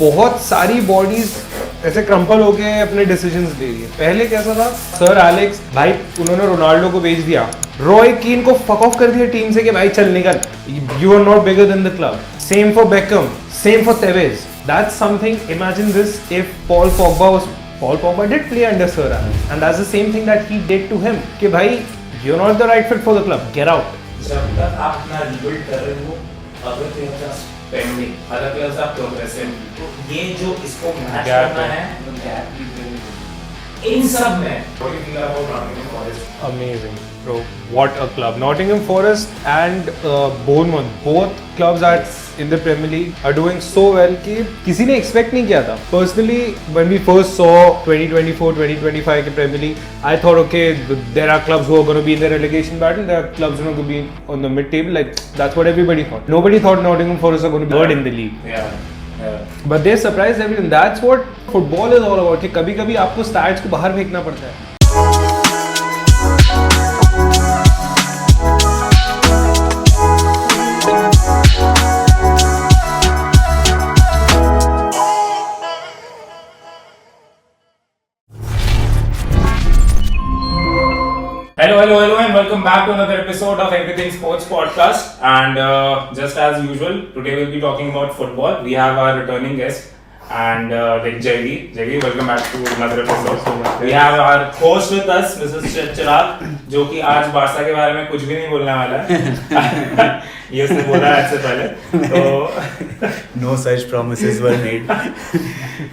बहुत सारी बॉडीज ऐसे क्रम्पल होके अपने डिसीजंस ले रही है। पहले कैसा था, सर एलेक्स भाई उन्होंने रोनाल्डो को भेज दिया, रॉय कीन को फक ऑफ कर दिया टीम से कि भाई चल निकल, you are not bigger than the club. Same for Beckham, same for Tevez. That's something, imagine this if Paul Pogba did play under Sir Alex, and that's the same thing that he did to him कि भाई you're not the right fit for the club, get out. जब तक आप अपना rebuild कर रहे हो, अगर clubs are spending, other clubs are progressing, तो ये जो इसको मैच करना है, इन सब में what do you feel about Nottingham Forest? Amazing, bro. What a club. Nottingham Forest and Bournemouth, both clubs are in the Premier League are doing so well कि किसी ने expect नहीं किया था. Personally, when we first saw 2024-2025 के Premier League, I thought, okay, there are clubs who are going to be in the relegation battle. There are clubs who are going to be on the mid-table. Like that's what everybody thought. Nobody thought Nottingham Forest are going to be third in the league. Yeah. But they surprised everyone. That's what football is all about. कि कभी-कभी आपको stats को बाहर फेंकना पड़ता है. Hello, and welcome back to another episode of Everything Sports Podcast. And just as usual, today we'll be talking about football. We have our returning guest, and Jayvi, welcome back to another episode. We have our host with us, Mrs. Chirag, जो कि आज Barça के बारे में कुछ भी नहीं बोलने वाला है. ये उसने बोला है इससे पहले. तो No such promises were made.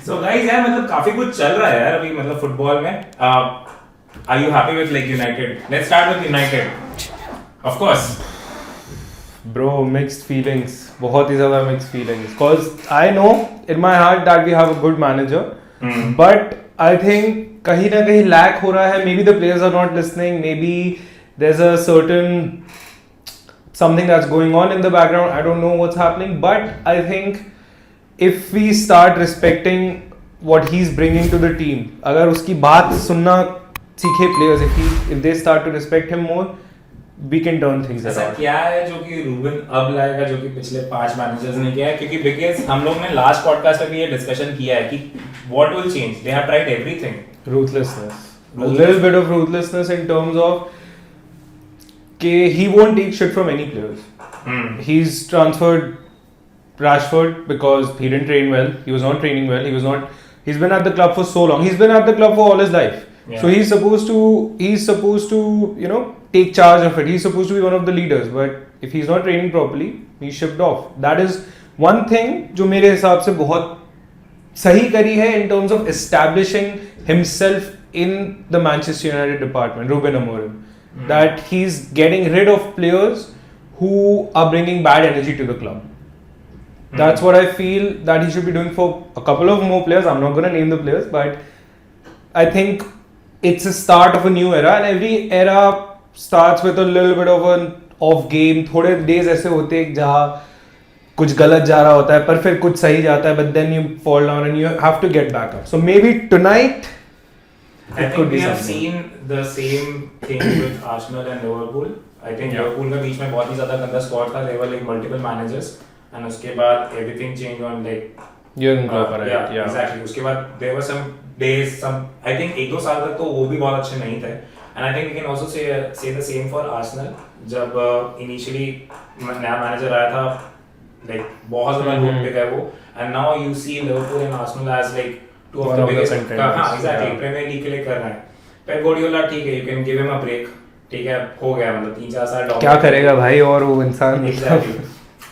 So guys, यार मतलब काफी कुछ चल रहा है यार अभी मतलब फुटबॉल में. Are you happy with like United? Let's start with United. Of course. Bro, mixed feelings. बहुत ही ज़्यादा mixed feelings. Cause I know in my heart that we have a good manager, but I think कहीं ना कहीं lack हो रहा है. Maybe the players are not listening. Maybe there's a certain something that's going on in the background. I don't know what's happening, but I think if we start respecting what he's bringing to the team, अगर उसकी बात सुनना सीखे players, if they start to respect him more, we can turn things ऐसा around. क्या है जो कि रूबन अब लाएगा जो कि पिछले 5 मैनेजर्स ने किया है, क्योंकि बिकॉज़ हम लोग ने लास्ट पॉडकास्ट में भी ये डिस्कशन किया है कि what will change. They have tried everything. Ruthlessness. A little bit of ruthlessness in terms of he won't take shit from any players. He's transferred Rashford because he didn't train well. He was not training well. He's been at the club for so long. He's been at the club for all his life. Yeah. So he's supposed to take charge of it. He's supposed to be one of the leaders. But if he's not training properly, he's shipped off. That is one thing जो मेरे हिसाब से बहुत सही करी है in terms of establishing himself in the Manchester United department, Ruben Amorim. That he's getting rid of players who are bringing bad energy to the club. That's what I feel that he should be doing for a couple of more players. I'm not going to name the players, but I think it's a start of a new era, and every era starts with a little bit of an off game. थोड़े days ऐसे होते हैं जहाँ कुछ गलत जा रहा होता है पर फिर कुछ सही जाता है, but then you fall down and you have to get back up. So maybe tonight I think we have seen the same thing with Arsenal and Liverpool. I think Liverpool का बीच में बहुत ही ज़्यादा गंदा स्क्वाड था. There were like multiple managers, and उसके बाद everything changed on like Jurgen Klopp, right? Yeah, exactly. उसके बाद there were some days, I think 1-2 साल तक तो वो भी बहुत अच्छे नहीं थे. And I think we can also say the same for Arsenal. जब initially नया मैनेजर आया था, like बहुत ज़्यादा लोग पे गए वो, and now you see Liverpool and Arsenal as like two of the biggest contenders. हाँ, exactly. Premier League के लिए कर रहे हैं. Pep Guardiola ठीक है, you can give him a break. ठीक है, हो गया मतलब 3-4 साल. क्या करेगा भाई और वो इंसान. Exactly.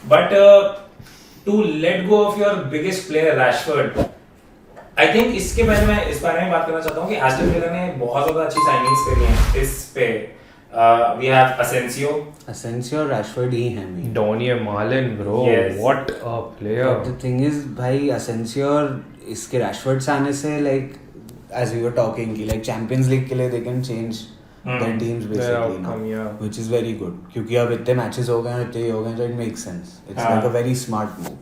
But to let go of your biggest player Rashford, I think इसके बारे में बात करना चाहता हूँ कि एस्टन विला ने बहुत ज़्यादा अच्छी साइनिंग्स करी हैं इस पे. We have Asensio, Rashford ही हैं main. Donny Malen, bro. Yes. What a player. But the thing is, भाई Asensio और इसके Rashford से आने से like as we were talking कि like Champions League के लिए they can change their teams basically now, which is very good. क्योंकि अब इतने matches हो गए हैं so it makes sense. It's like a very smart move.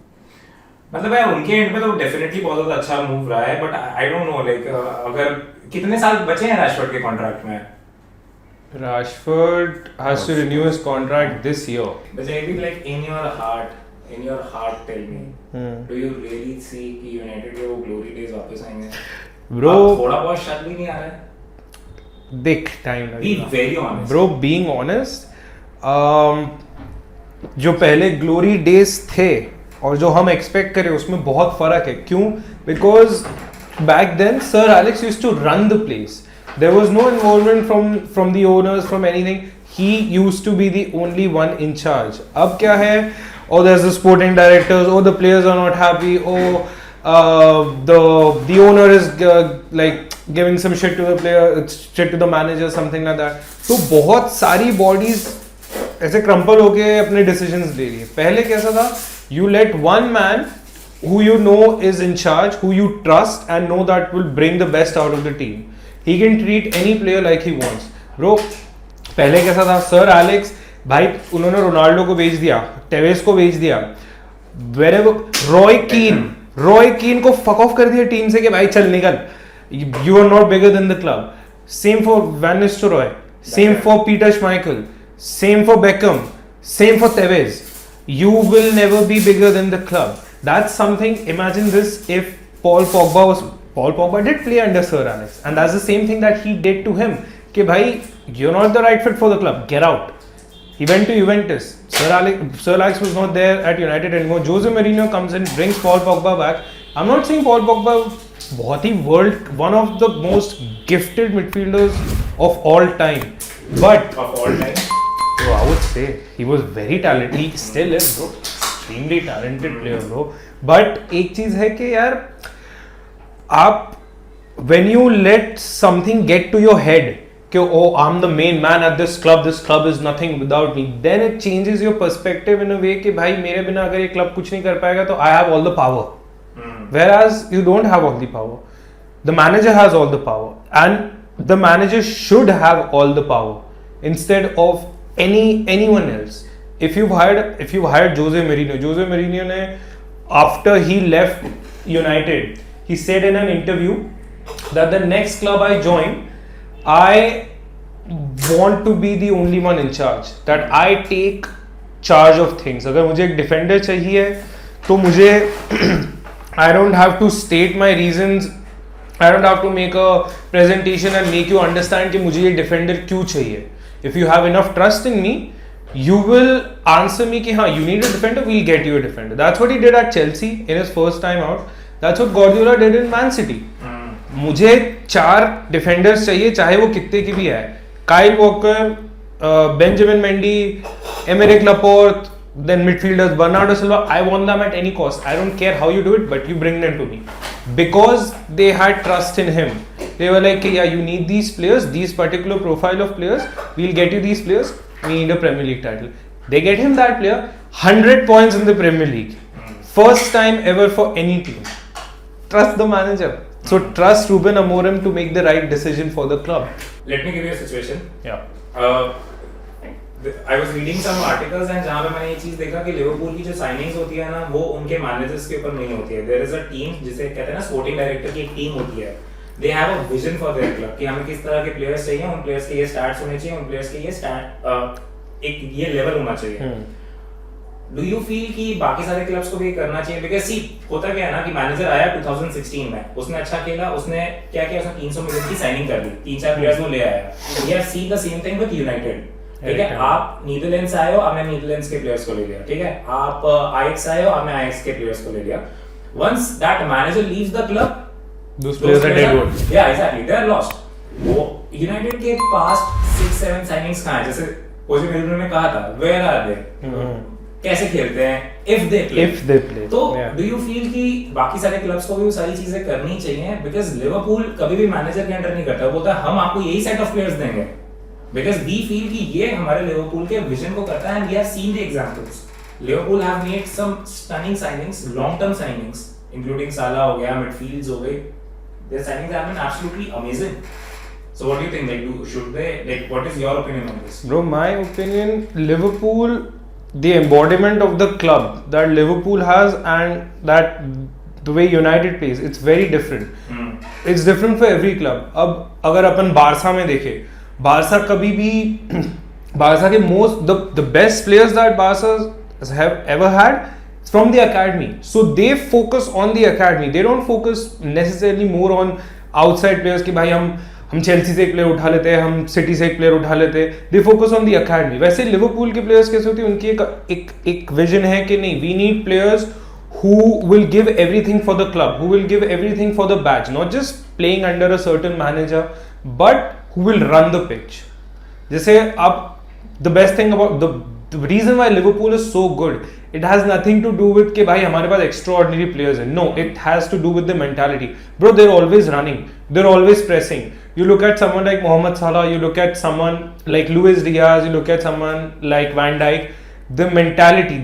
मतलब यार उनके एंड पे तो डेफिनेटली बहुत ज़्यादा अच्छा मूव रहा है, but I don't know like अगर कितने साल बचे हैं रैशफोर्ड के कॉन्ट्रैक्ट में. Rashford has to renew his contract this year. But maybe like in your heart, in your heart tell me, do you really see कि United के वो glory days वापस आएंगे? Bro, थोड़ा बहुत शक भी नहीं आ रहा है? देख टाइम लगेगा. Be very honest. Bro, being honest, जो पहले ग्लोरी डेज थे और जो हम एक्सपेक्ट करें उसमें बहुत फर्क है. क्यों? Because back then sir Alex used to run the place. There was no involvement from the owners, from anything. He used to be the only one in charge. अब क्या है? or there's the sporting directors, or the players are not happy, or the owner is like giving some shit to the player, shit to the manager, something like that. तो बहुत सारी bodies ऐसे crumple होके अपने decisions ले रही है. पहले कैसा था? You let one man who you know is in charge, who you trust and know that will bring the best out of the team. He can treat any player like he wants. Bro, पहले कैसा था? Sir Alex भाई उन्होंने Ronaldo को बेच दिया, टेवेस को बेच दिया, रॉय कीन को फक ऑफ कर दिया टीम से कि भाई चल निकल, you are not bigger than the club. Same for van Nistelrooy, same for Peter Schmeichel, same for Beckham, same for Tevez. You will never be bigger than the club. That's something. Imagine this: if Paul Pogba did play under Sir Alex, and that's the same thing that he did to him. कि भाई you're not the right fit for the club. Get out. He went to Juventus. Sir Alex was not there at United anymore. Jose Mourinho comes in, brings Paul Pogba back. I'm not saying Paul Pogba बहुत ही one of the most gifted midfielders of all time. But of all time, bro, I would say he was very talented. He still is, bro. Extremely talented player, bro. But एक चीज है कि यार आप when you let something get to your head कि oh I'm the main man at this club is nothing without me, then it changes your perspective in a way कि भाई मेरे बिना अगर ये क्लब कुछ नहीं कर पाएगा तो I have all the power. Whereas you don't have all the power. The manager has all the power, and the manager should have all the power instead of anyone else. If you've hired Jose Mourinho ने after he left United, he said in an interview that the next club I join, I want to be the only one in charge, that I take charge of things. अगर मुझे एक defender चाहिए तो मुझे I don't have to state my reasons, I don't have to make a presentation and make you understand कि मुझे ये defender क्यों चाहिए. If you have enough trust in me, you will answer me कि हाँ you need a defender, we'll get you a defender. That's what he did at Chelsea in his first time out. That's what Guardiola did in Man City. मुझे 4 defenders चाहिए चाहे वो कितने की भी है. Kyle walker, Benjamin Mendy, Emeric Laporte, then midfielders Bernardo Silva. I want them at any cost. I don't care how you do it, but you bring them to me, because they had trust in him. They were like, yeah, you need these players, these particular profile of players, we'll get you these players, we need a Premier League title. They get him that player, 100 points in the Premier League, first time ever for any team. Trust the manager. So trust Ruben Amorim to make the right decision for the club. Let me give you a situation. Yeah. I was reading some articles and जहाँ पे मैंने ये चीज देखा कि Liverpool की जो signings होती है ना वो उनके मैनेजर्स के ऊपर नहीं होती है. There is a team जिसे कहते हैं ना स्पोर्टिंग डायरेक्टर की एक टीम होती है. They have a vision for their club कि हमें किस तरह के प्लेयर्स चाहिए, उन प्लेयर्स के ये स्टैट्स होने चाहिए, उन प्लेयर्स के ये स्टैट एक ये लेवल होना चाहिए. Do you feel कि बाकी सारे क्लब्स को भी करना चाहिए? Because see होता क्या है ना कि मैनेजर आया 2016 में, उसने अच्छा खेला, उसने क्या किया, उसने 300 मिलियन की साइनिंग कर दी, 3-4 प्लेयर्स वो ले आया. We have seen the same thing with United. ठीक है, आप नीदरलैंड्स आए हो, आपने नीदरलैंड्स के प्लेयर्स को ले लिया. ठीक है, आप आईएक्स आए हो, आपने आईएक्स के प्लेयर्स को ले लिया. Once that manager leaves the club, those players are dead wood. Yeah, exactly. They are lost. वो यूनाइटेड के पास्ट 6-7 साइनिंग्स कहाँ हैं? जैसे ओजे मोरिन्यो ने कहा था, where are they? कैसे खेलते हैं? If they play. तो do you feel कि बाकी सारे क्लब्स को भी वो सारी चीजें करनी चाहिए? Because लिवरपूल कभी भी मैनेजर के अंडर नहीं करता. वो बोलता है हम आपको यही सेट ऑफ प्लेयर्स देंगे. Because we feel कि ये हमारे लिवरपूल के विजन को करता है, and we have seen the examples. Liverpool have made some stunning signings, long-term signings, including Salah हो गया, midfields हो गए. Their signings have been absolutely amazing. So what do you think? Like, should they? Like, what is your opinion on this? Bro, my opinion, Liverpool, the embodiment of the club that Liverpool has and that the way United plays, it's very different. It's different for every club. अब अगर अपन Barça में देखें, Barça कभी भी Barça के the best players that Barca have ever had, from the academy. So they focus on the academy. They don't focus necessarily more on outside players कि भाई हम चेल्सी से एक प्लेयर उठा लेते हैं, हम सिटी से एक प्लेयर उठा लेते हैं. They focus on the academy. वैसे लिवरपूल के प्लेयर्स कैसे होते हैं, उनकी एक विजन है कि नहीं, we need players who will give everything for the club, who will give everything for the badge, not just playing under a certain manager, but who will run the pitch. जैसे अब the best thing about the reason why Liverpool is so good, it has nothing to do with कि भाई हमारे पास extraordinary players हैं. No, it has to do with the mentality. Bro, they're always running, they're always pressing. You look at someone like Mohamed Salah, you look at someone like Luis Diaz, you look at someone like Van Dijk. The mentality,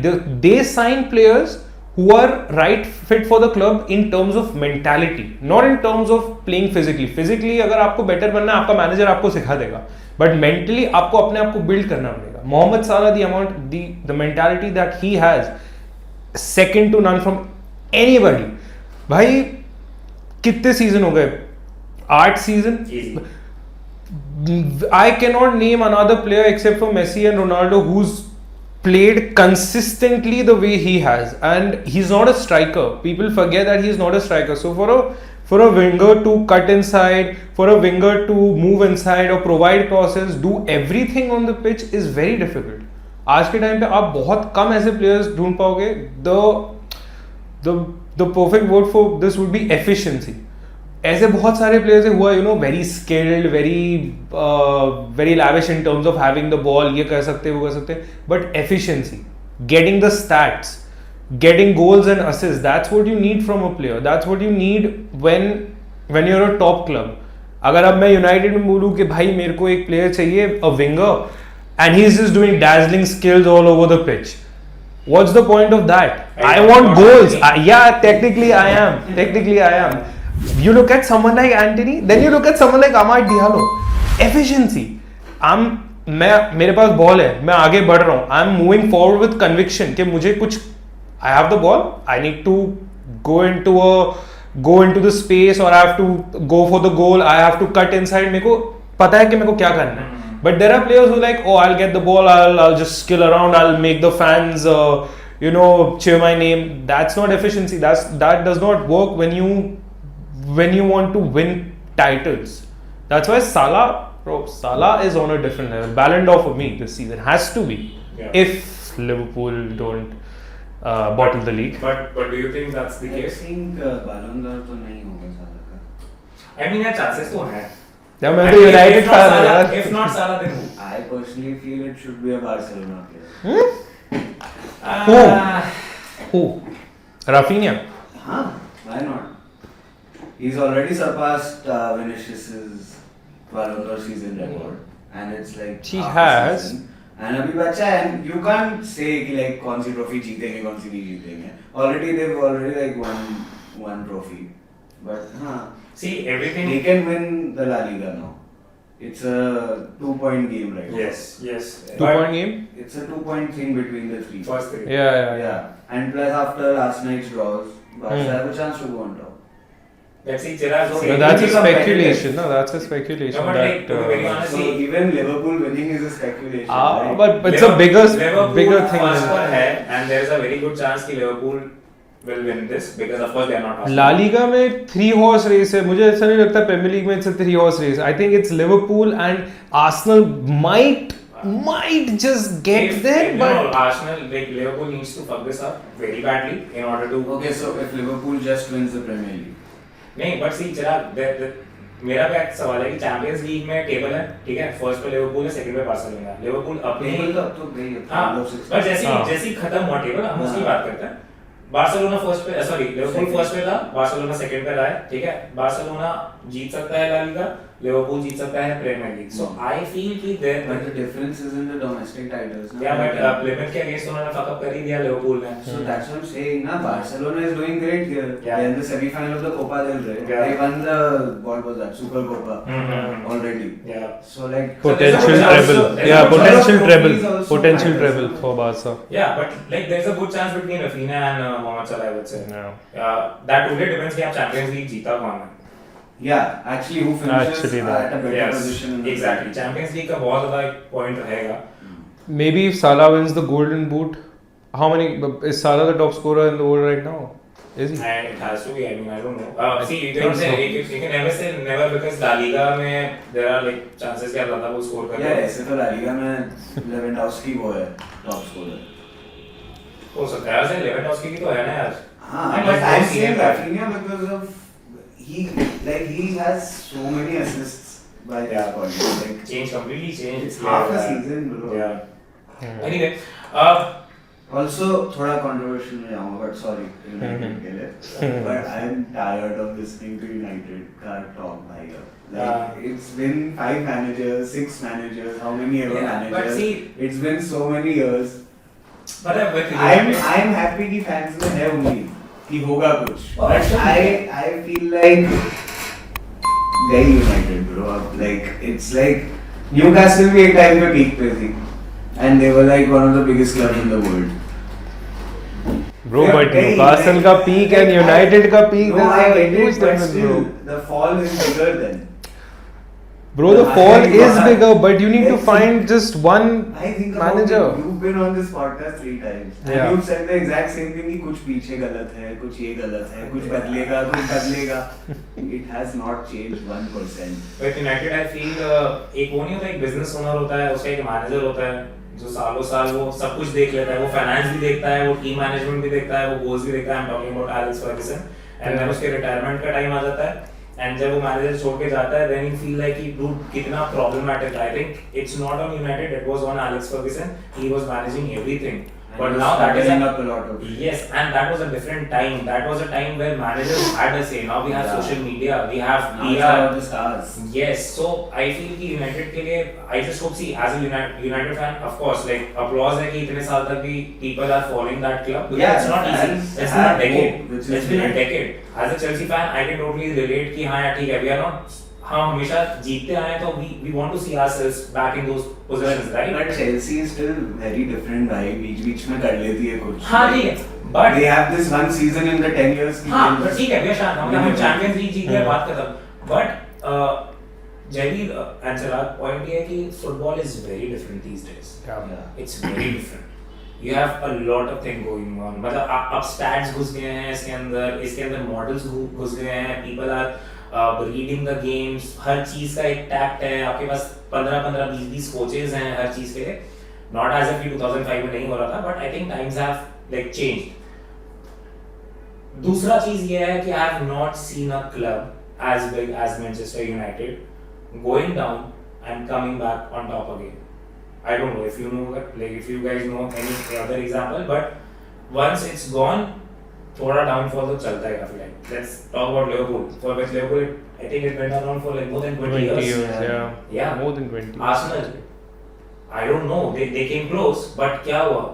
they sign players who are right fit for the club in terms of mentality, not in terms of playing physically. Physically अगर आपको better बनना है, आपका manager आपको सिखा देगा, but mentally आपको अपने आप को build करना पड़ेगा. मोहम्मद साला, the mentality that he has, second to none from anybody. भाई कितने season हो गए? 8 season. I cannot name another player except for Messi and Ronaldo who's played consistently the way he has, and he's not a striker. People forget that he's not a striker. So for a winger to cut inside, for a winger to move inside or provide crosses, do everything on the pitch is very difficult. आज के time पे आप बहुत कम ऐसे players ढूंढ पाओगे. The perfect word for this would be efficiency. ऐसे बहुत सारे players हुआ, you know, very skilled, very lavish in terms of having the ball, ये कर सकते वो कर सकते, but efficiency, getting the stats, getting goals and assists, that's what you need from a player. That's what you need when you're a top club. अगर अब मैं United में बोलूँ कि भाई मेरे को एक प्लेयर चाहिए, a winger, and he's just doing dazzling skills all over the pitch, what's the point of that? I want goals. Yeah, technically I am. You look at someone like Anthony, then you look at someone like Amad Diallo. Efficiency. मेरे पास ball है, मैं आगे बढ़ रहा हूँ, I'm moving forward with conviction कि मुझे कुछ, I have the ball, I need to go into the space, or I have to go for the goal, I have to cut inside. मेरे को पता है कि मेरे को क्या करना है. But there are players who like, oh, I'll get the ball, I'll just skill around, I'll make the fans cheer my name. That's not efficiency. That does not work when you want to win titles. That's why Salah is on a different level. Ballon d'Or for me this season has to be, if Liverpool don't bottle the league. But do you think that's the case? I think Ballon d'Or तो नहीं होगा साला का. I mean, yeah, chances तो हैं. Yeah, मैं तो United fan हूँ यार. If not Salah, then who? I personally feel it should be a Barcelona player. Who? Rafinha. हाँ, why not? He's already surpassed Vinicius's Ballon d'Or season record, and it's like he has. Season. And अभी बच्चा है, and you can't say कि like कौन सी trophy जीतेंगे कौन सी नहीं जीतेंगे. They've already like won one trophy, but see everything. They can win the La Liga now. It's a 2-point game right now. Yes. 2-point game. It's a 2-point thing between the three. First three. Yeah. And plus after last night's draws, Barca have a chance to go on top. Let's see, Gerard. No, that's a speculation. That's a speculation. No, but like, to be very honest, so even Liverpool winning is a speculation. Right? But it's a bigger thing. First one है, and there is a very good chance कि Liverpool will win this because of course they are not Arsenal. La Liga में 3-horse race है. मुझे ऐसा नहीं लगता Premier League में it's a 3-horse race. I think it's Liverpool and Arsenal might just get there. But no, Arsenal, like Liverpool needs to fuck this up very badly in order to. Okay, so if Liverpool just wins the Premier League. नहीं, but see, चिराग, मेरा भी एक सवाल है कि champions league में table है, ठीक है, फर्स्ट पे लिवरपूल है, सेकंड पे बार्सिलोना है. लिवरपूल अपने तो गई है. हाँ, पर जैसी खत्म हुआ टेबल, हम उसकी बात करते हैं. बार्सिलोना फर्स्ट पे, सॉरी, लिवरपूल फर्स्ट पे था, बार्सिलोना सेकंड पे रहा है, ठीक है. बार्सिलोना जीत सकता है ला लीगा, लिवरपूल जीत सकता है Premier League. So I feel कि there but the difference is in the domestic titles. या बट प्लेमेंट के अगेंस्ट उन्होंने फक अप कर ही दिया लिवरपूल ने. So that's what I am saying ना. Barcelona is doing great here. They in the semifinal of the Copa del Rey. They won the what was that Super Copa already. Yeah. So like potential treble for Barca. Yeah, but like there's a good chance between Rafinha and Mohamed Salah, I would say. That only depends कि आप champions league जीता कौन है. Yeah, actually who finishes at a better position in the exactly. Champions League का बहुत ज़्यादा एक point रहेगा. Maybe if Salah wins the Golden Boot, How many is Salah the top scorer in the world right now? Is he? And it has to be. I mean, I don't know. See, you can never say never because La Liga में there are like chances क्या ज़्यादा वो score कर रहे हैं. ऐसे तो La Liga में Lewandowski वो है top scorer. हो सकता है ऐसे Lewandowski की तो है ना यार. हाँ, but I'm saying Rafinha because of he has so many assists by this point. Like completely changed. It's half a season, bro. Yeah. Anyway, also थोड़ा controversial में जाऊँगा, but sorry United के लिए. But I'm tired of listening to United का talk भाई अब. Like it's been 5 managers, 6 managers, how many ever managers? But see, it's been so many years. But I'm happy कि fans में है उम्मीद कि होगा कुछ. But I feel like very United bro. Like it's like Newcastle भी एक time पे peak पे थी. And they were like one of the biggest clubs in the world. Bro, but Newcastle का peak and United का peak, no, I get it, but still, the fall is bigger then. Bro, the fall is bigger, but you need to find just one manager. You've been on this podcast 3 times. And you've said the exact same thing कि कुछ पीछे गलत है, कुछ ये गलत है, कुछ बदलेगा, कुछ बदलेगा. It has not changed 1%. But United, I feel एक वो नहीं होता, एक business owner होता है, उसका एक manager होता है, जो सालों साल वो सब कुछ देख लेता है, वो फाइनेंस भी देखता है, वो टीम मैनेजमेंट भी देखता है, वो गोल्स भी देखता है. I'm talking about Alex Ferguson. And then उसके रिटायरमेंट का टाइम आ जाता है. And जब वो मैनेजर छोड़ के जाता है, then you feel like कि dude कितना problematic. I think it's not on United, it was on Alex Ferguson. He was managing everything. But now that is up a lot of yes, and that was a different time. That was a time where managers had a say. Now we have social media, we have PR. The stars. Yes, so I feel कि United के लिए I just hope see as a United fan, of course, like applause है कि इतने साल तक भी people are following that club. Because it's not easy. It's been a decade. It's been a decade. As a Chelsea fan, I can totally relate कि हाँ यार ठीक है, we are not हम हमेशा जीतते आए तो we want to see ourselves back in those positions, right? But Chelsea is still very different भाई, बीच में कर लेती है कुछ. हाँ ठीक है, but they have this one season in the 10 years. हाँ, but ठीक है, बेशक हम चैंपियंस लीग जीत गए, बात खत्म. But Jaiveer and Chirag, point ये है कि football is very different these days. Yeah. It's very different. You have a lot of things going on. मतलब अब stats घुस गए हैं इसके अंदर models घुस गए हैं. People are reading the games. हर चीज का एक टैक्ट है. आपके पास 15-20 कोचेस हैं हर चीज के लिए. Not as if 2005 में नहीं हो रहा था, but I think times have like changed. दूसरा चीज ये है कि I have not seen a club as big as Manchester United going down and coming back on top again. I don't know if you know that, like if you guys know any other example, but once it's gone, थोड़ा downfall तो चलता है काफी time. Let's talk about Liverpool. For which Liverpool, I think it went around for like more than 20 years. Yeah, more than 20. Arsenal, I don't know. They came close, but क्या हुआ?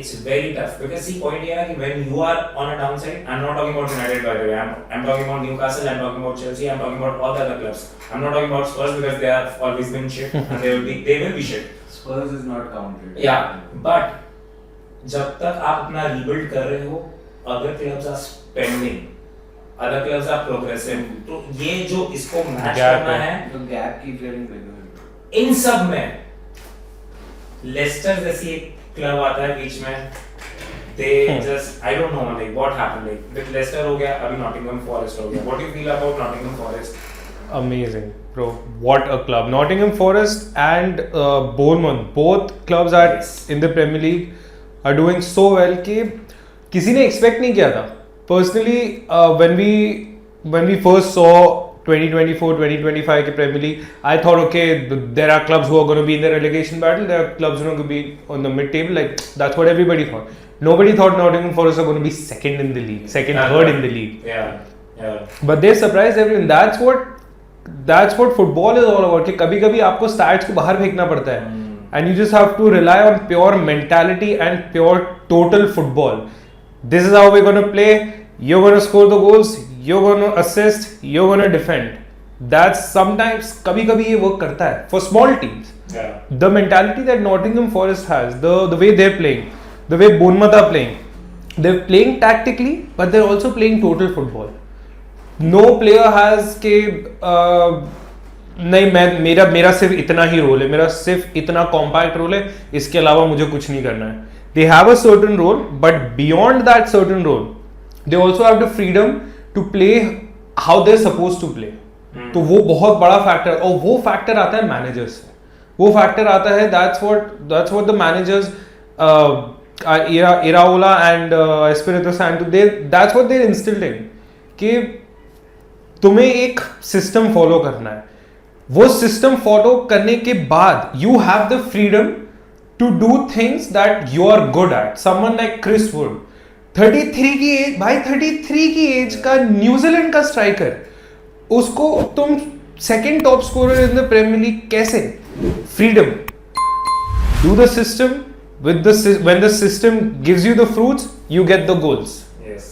It's very tough because see point ये है कि when you are on a downside, I'm not talking about United by the way. I'm talking about Newcastle. I'm talking about Chelsea. I'm talking about all the other clubs. I'm not talking about Spurs because they have always been shit and they will be shit. Spurs is not counted. Yeah, but जब तक आप अपना rebuild कर रहे हो, other clubs are spending, other clubs are progressive. तो ये जो इसको match करना है, तो gap keeps getting bigger. इन सब में Leicester जैसी एक क्लब आता है बीच में. They just I don't know like what happened like with Leicester हो गया, अभी Nottingham Forest हो गया. What do you feel about Nottingham Forest? Amazing, bro. What a club. Nottingham Forest and Bournemouth, both clubs are in the Premier League, are doing so well कि किसी ने expect नहीं किया था. Personally, when we first saw 2024-2025 के Premier League, I thought okay, there are clubs who are going to be in the relegation battle. There are clubs who are going to be on the mid-table. Like that's what everybody thought. Nobody thought Nottingham Forest are going to be second in the league, third in the league. Yeah. But they surprised everyone. That's what football is all about. कि कभी-कभी आपको stats को बाहर फेंकना पड़ता है. And you just have to rely on pure mentality and pure total football. This is how we're going to play. You're going to score the goals. You're going to assist. You're going to defend. That's sometimes कभी-कभी ये work करता है for small teams. Yeah. The mentality that Nottingham Forest has, the way they're playing, the way Bournemouth are playing, they're playing tactically, but they're also playing total football. No player has के नहीं मेरा सिर्फ इतना ही role है, मेरा सिर्फ इतना compact role है, इसके अलावा मुझे कुछ नहीं करना है. they have a certain role, but beyond that certain role, they also have the freedom to play how they're supposed to play. तो वो बहुत बड़ा फैक्टर, और वो फैक्टर आता है मैनेजर्स से. वो फैक्टर आता है, that's what the managers Iraola and Espirito Santo, that's what they instilled in, कि तुम्हें एक सिस्टम फॉलो करना है. वो सिस्टम फॉलो करने के बाद you have the freedom to do things that you are good at. Someone like Chris Wood, 33 की एज, भाई 33 की एज का न्यूजीलैंड का स्ट्राइकर, उसको तुम second top scorer in the premiere League कैसे? Freedom. Do the system with when the system gives you the fruits, you get the goals. Yes.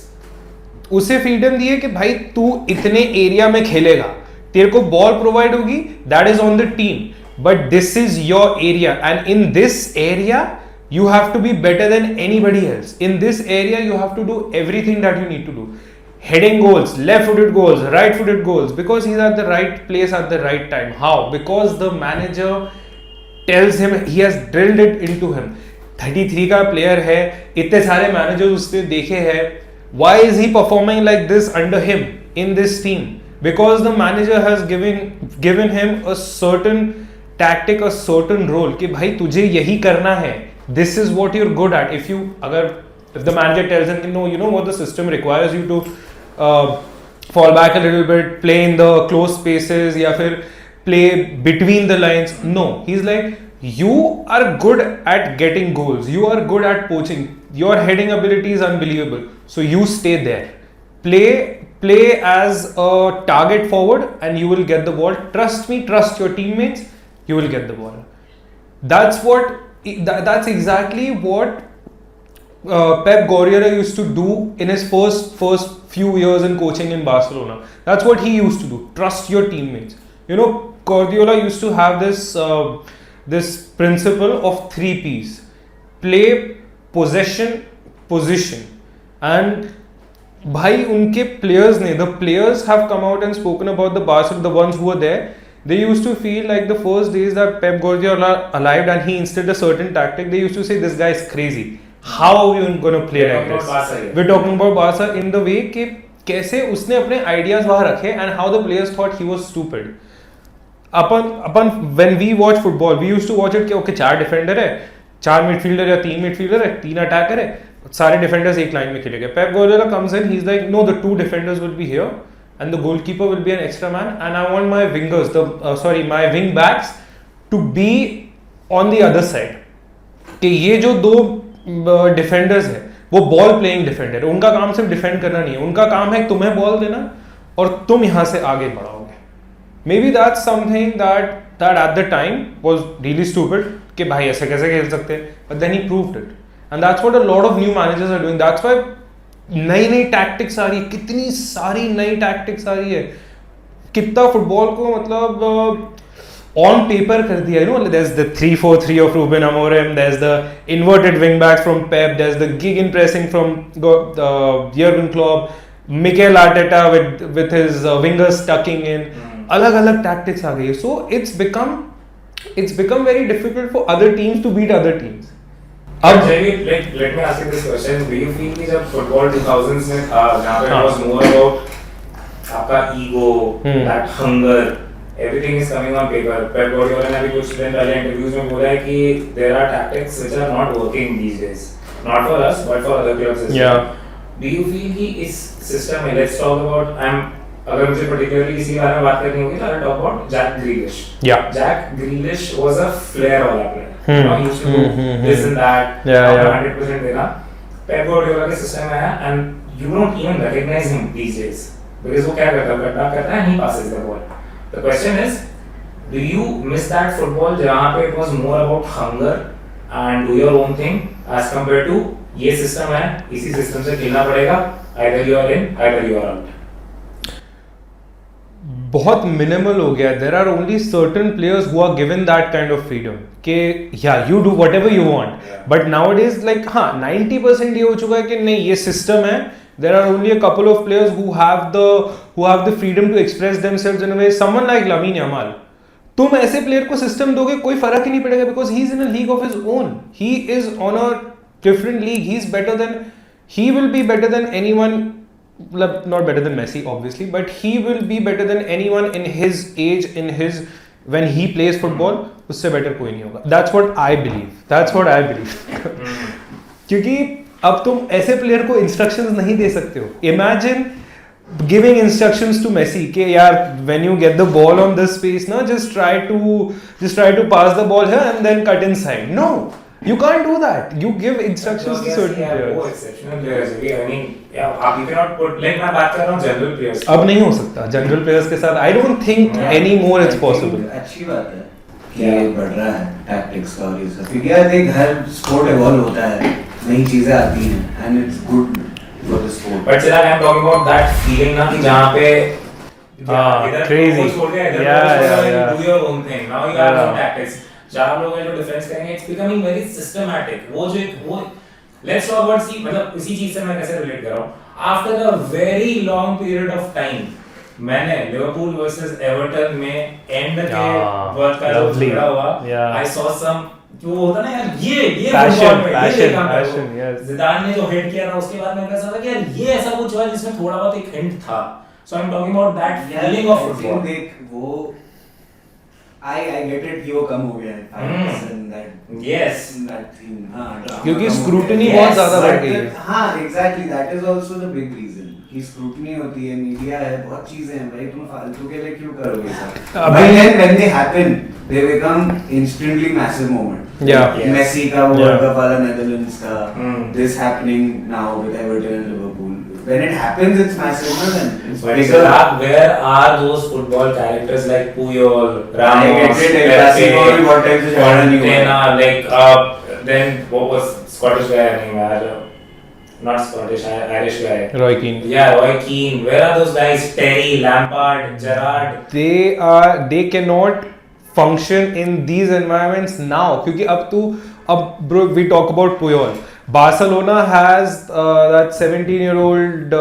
उसे freedom दी है कि भाई तू इतने एरिया में खेलेगा, तेरे को बॉल प्रोवाइड होगी, that is on the team, but this is your area and in this area you have to be better than anybody else. In this area you have to do everything that you need to do. Heading goals, left-footed goals, right-footed goals, because he's at the right place at the right time. How? Because the manager tells him, he has drilled it into him. 33 का player है, इतने सारे managers उसने देखे हैं. Why is he performing like this under him in this team? Because the manager has given him a certain tactic, a certain role कि भाई तुझे यही करना है. This is what you're good at. If the manager tells him, no, you know what, the system requires you to fall back a little bit, play in the close spaces, या फिर play between the lines. No, he's like, you are good at getting goals. You are good at poaching. Your heading ability is unbelievable. So you stay there. Play as a target forward, and you will get the ball. Trust me. Trust your teammates. You will get the ball. That's exactly what Pep Guardiola used to do in his first few years in coaching in Barcelona. That's what he used to do. Trust your teammates. You know, Guardiola used to have this principle of 3 P's: play, possession, position. And भाई उनके players ने, the players have come out and spoken about the Barcelona, the ones who were there. They used to feel like the first days that Pep Guardiola arrived and he instilled a certain tactic, they used to say, this guy is crazy. How are we going to play like this? We're talking about Barca in the way कि कैसे उसने अपने ideas वहाँ रखे and how the players thought he was stupid. Upon when we watch football, we used to watch it कि okay 4 defender है, 4 midfielder या 3 midfielder है, 3 attacker है, सारे defenders एक line में खेलेंगे. Pep Guardiola comes in, he's like, no, the 2 defenders will be here. And the goalkeeper will be an extra man, and I want my wingers, my wing backs, to be on the other side. कि ये जो 2 defenders है वो ball playing defender, उनका काम सिर्फ defend करना नहीं है, उनका काम है तुम्हें बॉल देना और तुम यहाँ से आगे बढ़ाओगे. Maybe that's something that at the time was really stupid कि भाई ऐसे कैसे खेल सकते हैं, but then he proved it, and that's what a lot of new managers are doing. That's why नई टैक्टिक्स आ रही है, कितनी सारी नई टैक्टिक्स आ रही है, कितना फुटबॉल को मतलब ऑन पेपर कर दिया. You know, there is the 3-4-3 of Ruben Amorim, there is the inverted wing backs from Pep, there is the gig in pressing from Jurgen Klopp, Mikel Arteta with his wingers tucking in. अलग अलग tactics आ गई है. सो it's become very difficult for other teams to beat other teams. अब let me ask you this question. Do you feel कि जब football 2000s में था, जहाँ पे it was more about आपका ego, that hunger, everything is coming on paper. Pep Guardiola ने अभी कुछ दिन पहले इंटरव्यूज में बोला है कि there are tactics which are not working these days, not for us but for other clubs as well. Do you feel कि इस सिस्टम में, let's talk about, अगर मुझे particularly इसी बारे में बात करनी होगी तो I'll talk about Jack Grealish. Jack Grealish was a flair वाला player. You know, he used to do this and that. 100% देना. Pep Guardiola के सिस्टम में है and you don't even recognize him these days because वो क्या करता है and he passes the ball. The question is, do you miss that football जहाँ पे it was more about hunger and do your own thing as compared to ये system है, इसी system से खेलना पड़ेगा, either you are in, either you are out. बहुत minimal हो गया. There are only certain players who are given that kind of freedom कि या you do whatever you want, but nowadays like 90% ये हो चुका है कि नहीं, ये सिस्टम है. There are only a couple of players who have the freedom to express themselves in a way. Someone like Lamine Yamal, तुम ऐसे प्लेयर को सिस्टम दोगे कोई फर्क ही नहीं पड़ेगा, because he is in a league of his own. He is on a different league. He will be better than anyone. Not better than Messi, obviously, but he will be better than anyone in his age, when he plays football. उससे better कोई नहीं होगा. That's what I believe. क्योंकि अब तुम ऐसे player को instructions नहीं दे सकते हो. Imagine giving instructions to Messi कि यार when you get the ball on this space ना just try to pass the ball here and then cut inside. No, you can't do that. You give instructions to certain players. वो exceptional players है. I mean, you cannot put like मैं बात कर रहा हूँ general players. अब नहीं हो सकता general players के साथ. I don't think anymore it's possible. अच्छी बात है कि ये बढ़ रहा है tactics का और ये सब. क्योंकि यार देख हर sport evolve होता है, नई चीजें आती हैं and it's good. But still, I am talking about that feeling ना कि जहाँ पे crazy. You do your own thing. Now you have no tactics. 4 लोग हैं जो डिफेंस करेंगे. It's becoming very systematic. Let's talk about मतलब इसी चीज से मैं कैसे रिलेट कर रहा हूँ. After a very long period of time, मैंने लिवरपूल वर्सेस एवर्टन में एंड के वर्क का जो झगड़ा हुआ. I saw some जो होता ना यार ये passion, yes. ज़िदान ने जो हिट किया ना उसके बाद मैं कैसा था कि यार ये ऐसा कुछ हुआ जिसमें थोड़ा बहुत एक हिंट था. So I'm talking about that feeling of football. देख वो I get it कि वो कम हो गया है. Yes. That thing. क्योंकि scrutiny बहुत ज़्यादा बढ़ गई है. हाँ exactly, that is also the big reason. कि scrutiny होती है, मीडिया है, बहुत चीजें हैं भाई. तुम फालतू के लिए क्यों करोगे सब? But then when they happen, they become instantly massive moment. Yeah. Messi का World Cup वाला Netherlands का, this happening now with Everton and Liverpool. When it happens, it's massive, no? Then it's bigger. Where are those football characters like Puyol, Ramos, then what was Scottish guy name? Not Scottish, Irish guy. Roy Keane. Yeah, Roy Keane. Where are those guys? Terry, Lampard, Gerrard. They cannot function in these environments now. क्योंकि bro, we talk about Puyol. Barcelona has that 17-year-old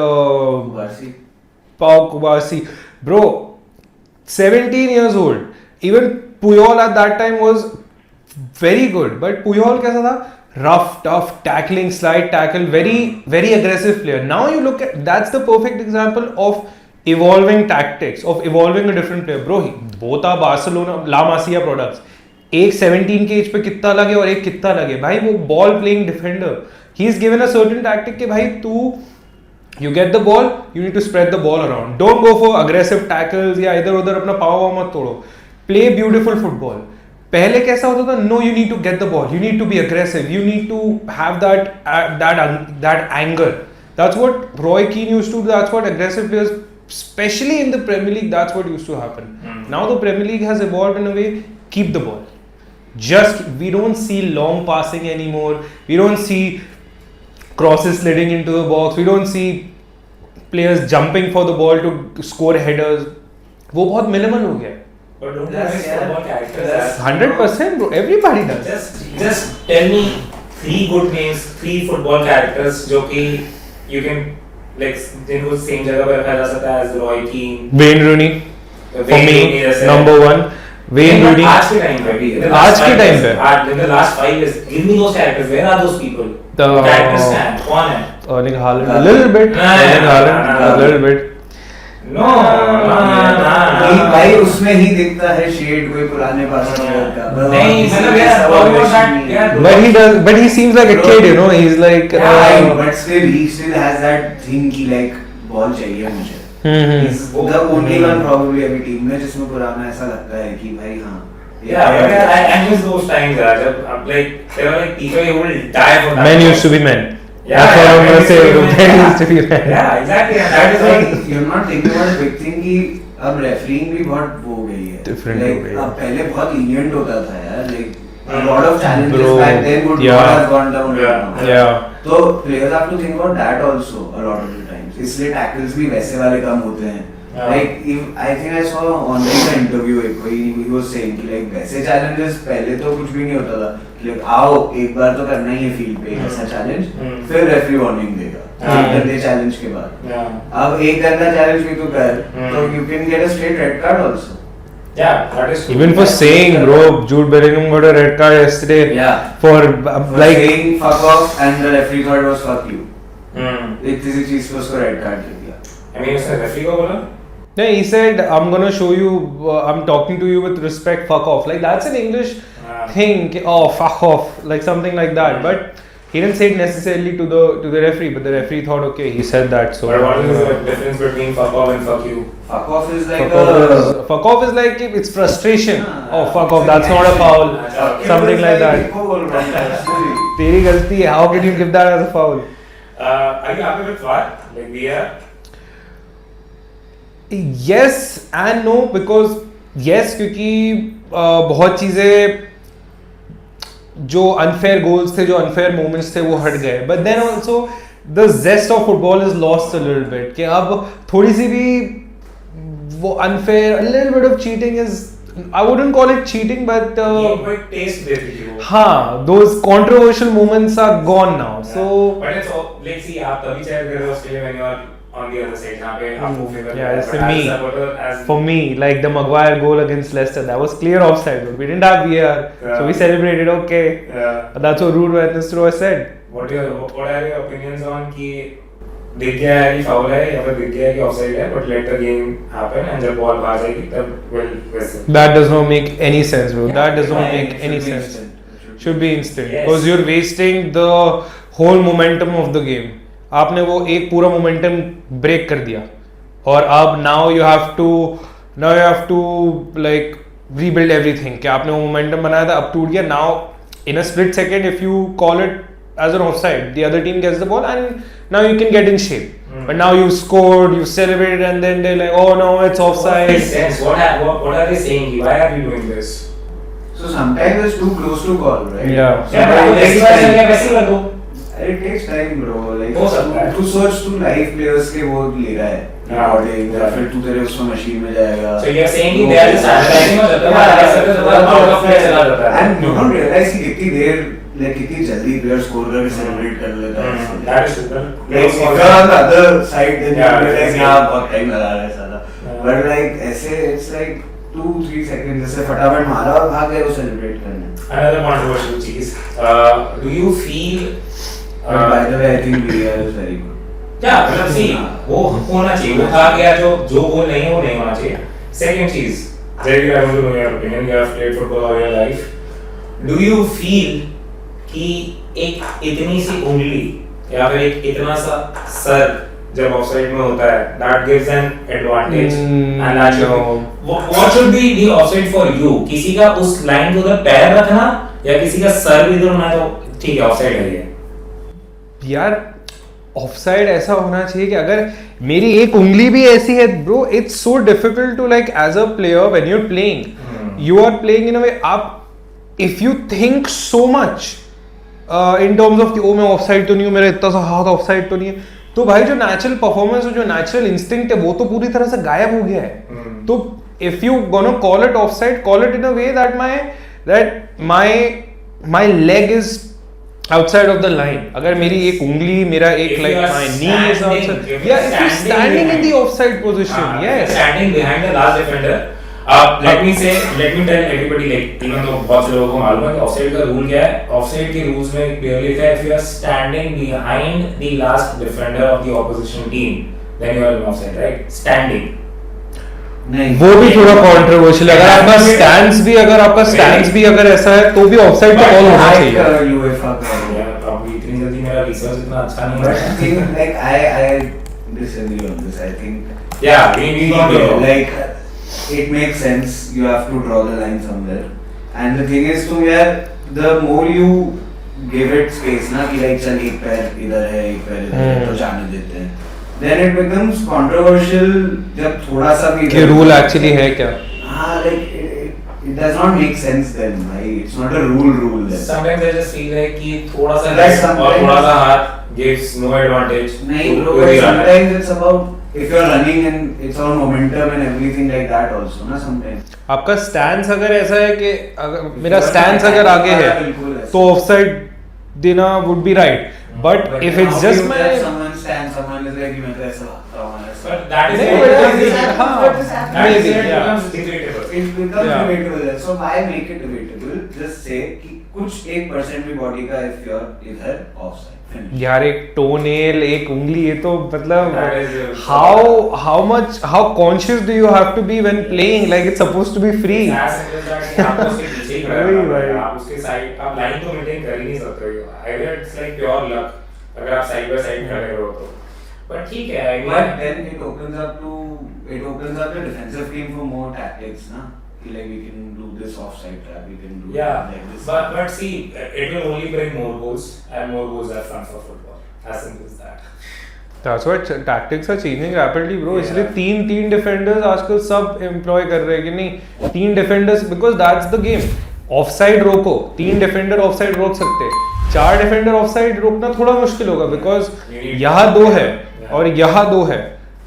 Pau Kubasi. Bro, 17 years old. Even Puyol at that time was very good. But Puyol कैसा था? Rough, tough, tackling, slide tackle, very, very aggressive player. Now you look at, that's the perfect example of evolving tactics, of evolving a different player. Bro, both are Barcelona, La Masia products. एक 17 के as पे कितना लगे और एक कितना लगे भाई. वो ball playing defender. He is given a certain tactic कि भाई तू you get the ball, you need to spread the ball around. Don't go for aggressive tackles या इधर उधर अपना पाव मत तोड़ो. Play beautiful football. पहले कैसा होता था? No, you need to get the ball. You need to be aggressive. You need to have that anger. That's what Roy Keane used to do. That's what aggressive players, especially in the Premier League, that's what used to happen. Now the Premier League has evolved in a way. Keep the ball. We don't see long passing anymore. We don't see crosses sliding into the box. We don't see players jumping for the ball to score headers. वो बहुत minimal हो गया. But don't you miss football characters? 100%, bro. Everybody does. Just tell me 3 good names, 3 football characters जो कि you can like जिनको same जगह पर रखा जा सकता है as Roy Keane. Wayne Rooney. For me, number 1. Wayne Rooney. आज के टाइम पे. In the last 5 years, give me those characters. Where are those people? The characters stand. कौन है? Erling Haaland. A little bit. Erling Haaland. A little bit. No. भाई उसमें ही दिखता है shade कोई पुराने बादशाह का. नहीं मतलब यार but he seems like a kid, you know. He's like but still he still has that thing कि like ball चाहिए मुझे. He's the only one probably अभी टीम में जिसमें पुराना ऐसा लगता है कि भाई हाँ. Yeah, I miss those times. Like there were like people who will die for that. Men used to be men. That's what I'm gonna say. Men used to be men. Yeah, exactly. And that is like you're not thinking about the big thing कि अब referring भी बहुत वो हो गई है. Different हो गई है. अब पहले बहुत lenient होता था यार. Like a lot of challenges back then would not have gone down. Yeah. So players have to think about that also a lot of the times. इसलिए tackles भी वैसे वाले कम होते हैं. Like I think I saw online का interview एक कोई he was saying कि like वैसे challenges पहले तो कुछ भी नहीं होता था. Like आओ एक बार तो करना ही है फील्ड पे ऐसा चैलेंज फिर रेफरी वार्निंग देगा गंदे चैलेंज के बाद. अब एक गंदा चैलेंज भी तो कर तो you can get a straight red card also. Yeah, that is true. Even for saying, bro, Jude Bellingham got a red card yesterday. Yeah. For like saying fuck off and the referee thought it was fuck you. किसी चीज को उसको red card दे दिया. I mean, उसने referee को बोला? yeah, he said, I'm gonna show you, I'm talking to you with respect, fuck off. Like that's an English thing. Oh, fuck off, like something like that. But he didn't say it necessarily to the referee, but the referee thought, okay, he said that. So but what is the difference between fuck off and fuck you? Fuck off is like fuck off is like it's frustration. Oh, fuck off, that's not a foul. Something like that. तेरी गलती है. How can you give that as a foul? Are you happy with VAR? Like VR? Yes and no, because yes, क्योंकि बहुत चीजें जो unfair goals थे, जो unfair moments थे, वो हट गए. But then also the zest of football is lost a little bit. कि अब थोड़ी सी भी वो unfair, a little bit of cheating is, I wouldn't call it cheating, but taste देती थी वो. हाँ, those controversial moments are gone now. Yeah. So but it's all, let's see, आप तभी cheer कर रहे हो Australia when you are on the other side, जहाँ पे आपको favor yeah, है. it's But for as me. a supporter, as For me, like the Maguire goal against Leicester, that was clear offside. But we didn't have VAR, so we celebrated. Okay, that's what Ruud van Nistelrooy said. What are your opinions on कि दिख गया है कि foul है या फिर दिख गया है कि offside है, but let the game happen and जब ball बाहर जाएगी तब will whistle. That does not make any sense, bro. That does not make Should any be sense. instant. Should be instant Yes. because you're wasting the whole momentum of the game. आपने वो एक पूरा momentum break कर दिया और अब now you have to like rebuild everything. कि आपने वो momentum बनाया था, अब टूट गया. Now in a split second, if you call it as an offside, the other team gets the ball and now you can get in shape. But now you scored, you celebrated, and then they're like, oh no, it's offside. What makes sense? What are they saying? Why are you doing this? So sometimes it's too close to call, right? Yeah. Yeah, but Sometimes वैसी बात है वैसी कर दो. it takes time, bro. Like हो सकता है. तू सोच तू लाइव प्लेयर्स के वो ले रहा है recording या फिर तू तेरे उसमें मशीन में जाएगा. So you're saying कि they are just analyzing और जब तक analyze करते हैं तब तक out of play चला जाता है. And you don't realize कि कितनी देर like कितनी जल्दी प्लेयर स्कोर करके सेलिब्रेट कर लेता है. That is true. Like if you're on the other side then you Yeah, realize yeah. यहाँ बहुत टाइम लगा रहा है साला. Yeah. But like ऐसे it's like 2-3 seconds जैसे फटाफट मारा और भाग गए वो सेलिब्रेट करने. Another controversial cheese. Do you feel? But by the way, I think VAR is very good. Yeah, मतलब see, वो होना चाहिए. वो था क्या जो गोल नहीं है वो नहीं होना चाहिए. Second cheese. Jerry, I want to know your opinion. You have played football all your life. Do you feel कि एक इतनी सी उंगली या फिर एक इतना सा सर जब ऑफसाइड में होता है that gives an advantage and that should be what should be the offside for you? किसी का उस लाइन के उधर पैर रखना या किसी का सर भी इधर होना तो ठीक है ऑफसाइड है ये. यार ऑफसाइड ऐसा होना चाहिए कि अगर मेरी एक उंगली भी ऐसी है bro, it's so difficult to like as a player when you are playing, you are playing in a way आप if you think so much in terms of कि ओ मैं ऑफसाइड तो नहीं हूँ, मेरा इतना सा हाथ ऑफसाइड तो नहीं है, तो भाई जो नेचुरल परफॉर्मेंस और जो नेचुरल इंस्टिंक्ट है वो तो पूरी तरह से गायब हो गया है. तो if you gonna call it offside, call it in a way that my leg is outside of the line. अगर मेरी एक उंगली, मेरा एक like my knee is outside. Yeah, if you're standing in the offside position, yes. Standing behind the last defender. Let me tell everybody, like even though बहुत से लोगों को मालूम है कि offside का rule क्या है. Offside के rules में clearly लिखा है if you are standing behind the last defender of the opposition team, then you are in offside, right? Standing. वो भी थोड़ा कंट्रोवर्शियल है. अगर आपका स्टैंस भी अगर ऐसा है तो भी ऑफसाइड का कॉल होना चाहिए. UEFA का अब इतनी जल्दी मेरा रिसर्च इतना अच्छा नहीं है. I think like I disagree on this. I think Yeah, we need to know. like it makes sense. You have to draw the line somewhere. And the thing is to यार the more you give it space ना कि like चल एक पैर इधर है एक पैर इधर है तो जाने देते हैं. Then it becomes controversial जब थोड़ा सा भी कि रूल एक्चुअली है क्या. हाँ like it does not make sense then भाई. It's not a rule then. Sometimes I just feel like कि थोड़ा सा Like left और sometimes- थोड़ा सा हाथ gives no advantage. नहीं to bro, the but runner. sometimes it's about if you're running and it's all momentum and everything like that also ना sometimes. आपका स्टैंस अगर ऐसा है कि अगर मेरा स्टैंस अगर आगे है तो ऑफसाइड देना would be right. But if it's just my someone stands, someone is like मैं तो ऐसा भागता हूँ ऐसा. But that is नहीं, where but it हाँ, that is maybe, where it yeah. becomes debatable. it becomes debatable. So why make it debatable? Just say कि कुछ 1% भी body का if you're इधर offside. यार एक टोनेल एक उंगली ये तो मतलब That is how conscious do you have to be when playing, like it's supposed to be free. As simple as that कि आप उसके पीछे ही खड़े रहना पड़ेगा, आप उसके साइड आप लाइन तो मेंटेन कर ही नहीं सकते हो. I mean it's like pure luck अगर आप साइड बाय साइड खड़े हो तो. But ठीक है, I mean But then it opens up the defensive game for more tactics, na? Like we can do this offside trap, we can do yeah, like this. but see, it will only bring more goals and more goals are fun for football. As simple as that. That's why tactics are changing rapidly, bro. Yeah. इसलिए तीन defenders आजकल सब employ कर रहे हैं कि नहीं 3 defenders because that's the game. Offside रोको, 3 डिफेंडर ऑफसाइड रोक सकते हैं, 4 डिफेंडर ऑफसाइड रोकना थोड़ा मुश्किल होगा बिकॉज यहाँ 2 है और यहाँ 2 है.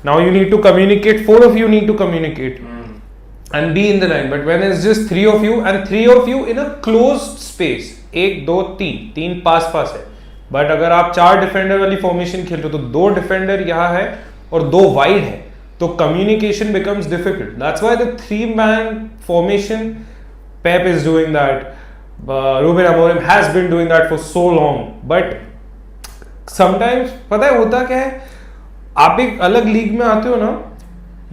Now you need to communicate, 4 of you need to communicate and be in the line. But when it's just 3 of you and 3 of you in a closed space, 1 2 3 पास है. बट अगर आप 4 डिफेंडर वाली formation खेल रहे हो तो 2 defender यहाँ है और 2 वाइड है, तो communication becomes difficult. That's why the 3-man formation, Pep is doing that, Ruben Amorim has been doing that for so long. But sometimes पता है होता क्या है, आप एक अलग लीग में आते हो ना,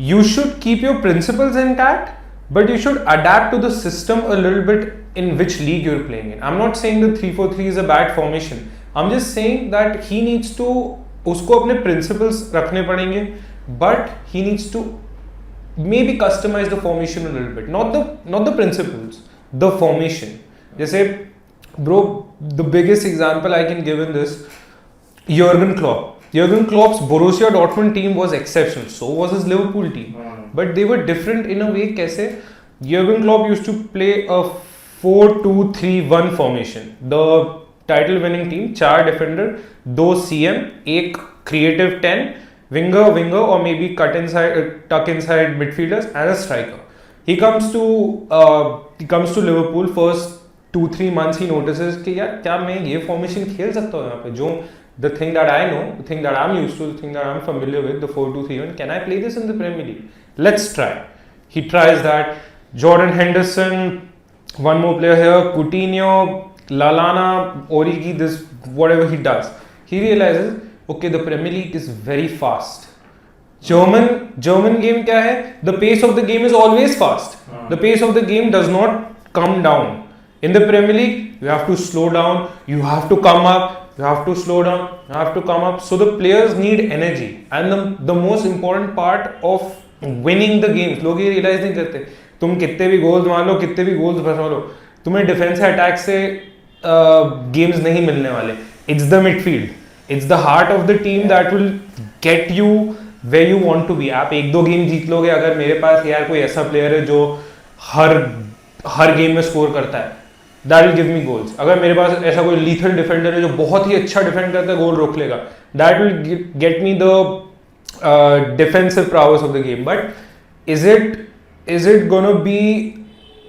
you should keep your principles intact, but you should adapt to the system a little bit in which league you're playing in. I'm not saying the 3-4-3 is a bad formation. I'm just saying that he needs to, उसको अपने principles रखने पड़ेंगे, but he needs to maybe customize the formation a little bit. Not the principles, the formation. जैसे bro, the biggest example I can give in this, Jurgen Klopp. Jurgen Klopp's Borussia Dortmund team was exceptional. So was his Liverpool team. But they were different in a way. कैसे? Jurgen Klopp used to play a 4-2-3-1 formation. The title-winning team, 4 defender, 2 CM, 1 creative 10, winger or maybe tuck inside midfielders and a striker. He comes to Liverpool. First 2-3 months he notices कि यार क्या मैं ये formation खेल सकता हूँ यहाँ पे, जो the thing that I know, the thing that I'm used to, the thing that I'm familiar with, the 4-2-3-1, can I play this in the Premier League? Let's try. He tries that. Jordan Henderson, one more player here, Coutinho, Lallana, Origi, this, whatever he does. He realizes, okay, the Premier League is very fast. German game क्या है? The pace of the game is always fast. The pace of the game does not come down. In the Premier League, you have to slow down, you have to come up, you have to slow down, you have to come up. So the players need energy. And the most important part of winning the games, लोग ये realize नहीं करते, तुम कितने भी goals मार लो, कितने भी गोल्स फंसा लो, तुम्हें डिफेंस से अटैक से गेम्स नहीं मिलने वाले. It's the midfield, it's the heart of the team that will get you where you want to be. आप 1-2 गेम जीत लोगे अगर मेरे पास यार कोई ऐसा प्लेयर है जो हर गेम में स्कोर करता है, that will give me goals. अगर मेरे पास ऐसा कोई lethal defender है जो बहुत ही अच्छा डिफेंड करता है, गोल रोक लेगा, that will get me the defensive prowess of the game. But is it gonna be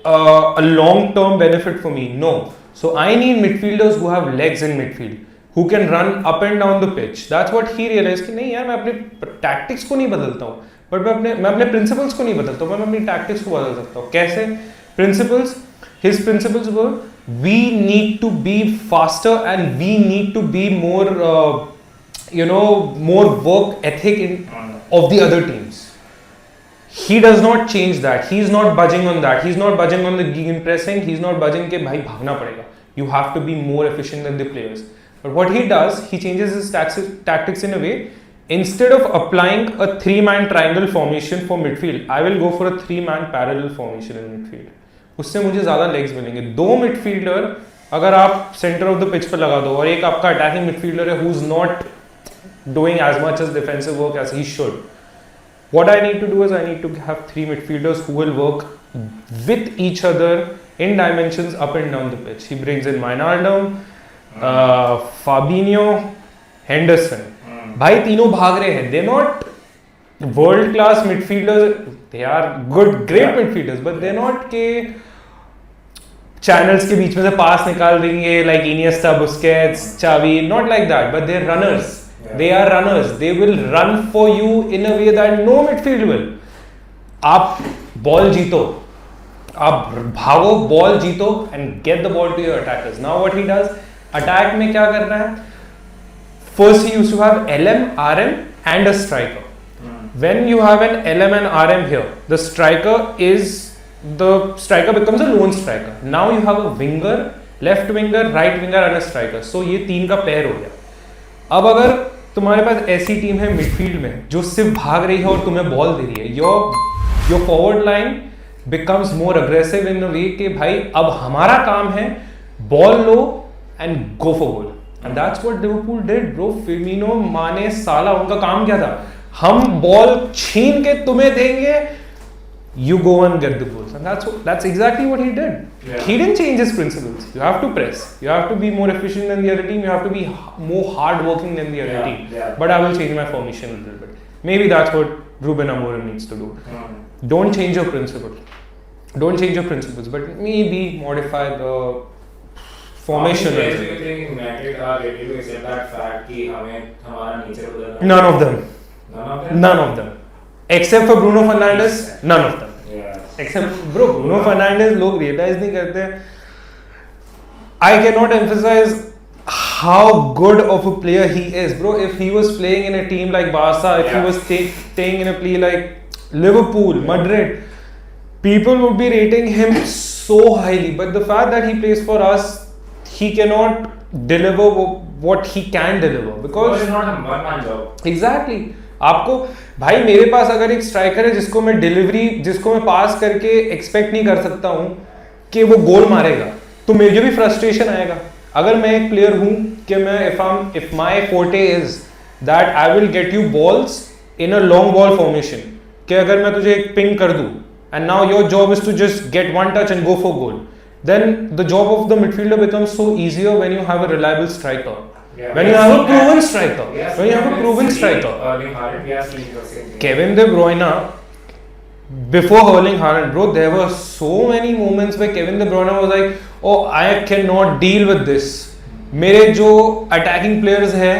a long term benefit for me? No. So I need midfielders who have legs in midfield, who can run up and down the pitch. That's what he realized कि नहीं यार मैं अपने tactics को नहीं बदलता हूँ, but मैं अपने principles को नहीं बदलता हूँ, मैं अपनी tactics को बदल सकता हूँ. कैसे? His principles were, we need to be faster and we need to be more, more work ethic of the other teams. He does not change that. He's not budging on that. He's not budging on the gegenpressing. He's not budging के भाई भागना पड़ेगा. You have to be more efficient than the players. But what he does, he changes his tactics in a way. Instead of applying a 3-man triangle formation for midfield, I will go for a 3-man parallel formation in midfield. उससे मुझे ज़्यादा legs मिलेंगे. 2 midfielder अगर आप centre of the pitch पर लगा दो और एक आपका अटैकिंग मिडफील्डर है who's not doing as much as defensive work as he should. What I need to do is I need to have 3 midfielders who will work with each other in dimensions up and down the pitch. He brings in Wijnaldum, Fabinho, Henderson. भाई तीनों भाग रहे हैं. They're not world class midfielders. They are good, great midfielders, but they're not के channels के बीच में से पास निकाल देंगे like Iniesta, Busquets, Xavi. Not like that, but they're runners. They are runners. They will run for you in a way that no midfield will. आप ball जीतो, आप भागो, बॉल जीतो and get the ball to your attackers. Now what he does, attack में क्या कर रहा है? First he used to have LM, RM and a striker. When you have an LM and RM here, the striker becomes a lone striker. Now you have a winger, left winger, right winger and a striker. So ये तीन का pair हो गया. अब अगर तुम्हारे पास ऐसी team है मिडफील्ड में जो सिर्फ भाग रही है और तुम्हें बॉल दे रही है, your forward line becomes more aggressive in a way कि भाई अब हमारा काम है ball low and go for goal. And that's what Liverpool did, bro. Firmino, Mane, Salah, उनका काम क्या था? हम बॉल छीन के तुम्हें देंगे, you go and get the goals. And that's exactly what he did. Yeah. He didn't change his principles. You have to press. You have to be more efficient than the other team. You have to be more hard-working than the other team. Yeah. But I will change my formation a little bit. Maybe that's what Ruben Amorim needs to do. Don't change your principles. Don't change your principles, but maybe modify the formation. United are ready to accept that fact कि हमें हमारा nature बदलना. None of them. None of them. Except for Bruno Fernandes, none of them. Yeah. Except Bruno Fernandes, लोग realize नहीं करते. I cannot emphasize how good of a player he is, bro. If he was playing in a team like Barca, if he was staying in a play like Liverpool, Madrid, people would be rating him so highly. But the fact that he plays for us, he cannot deliver what he can deliver because it's not a one-man job. Exactly. आपको भाई मेरे पास अगर एक striker है जिसको मैं पास करके expect नहीं कर सकता हूँ कि वो गोल मारेगा, तो मुझे भी फ्रस्ट्रेशन आएगा. अगर मैं एक प्लेयर हूँ कि मैं if my forte is that I will get you balls in a long ball formation, कि अगर मैं तुझे एक पिंग कर दूँ and now your job is to just get one touch and go for goal, then the job of the midfielder becomes so easier when you have a reliable striker. Yeah. When you have a proven striker. Yes, when you have a proven striker. Erling Haaland, we have seen the same thing. Kevin De Bruyne, before Erling Haaland, bro, there were so many moments where Kevin De Bruyne was like, oh, I cannot deal with this. मेरे जो attacking players हैं,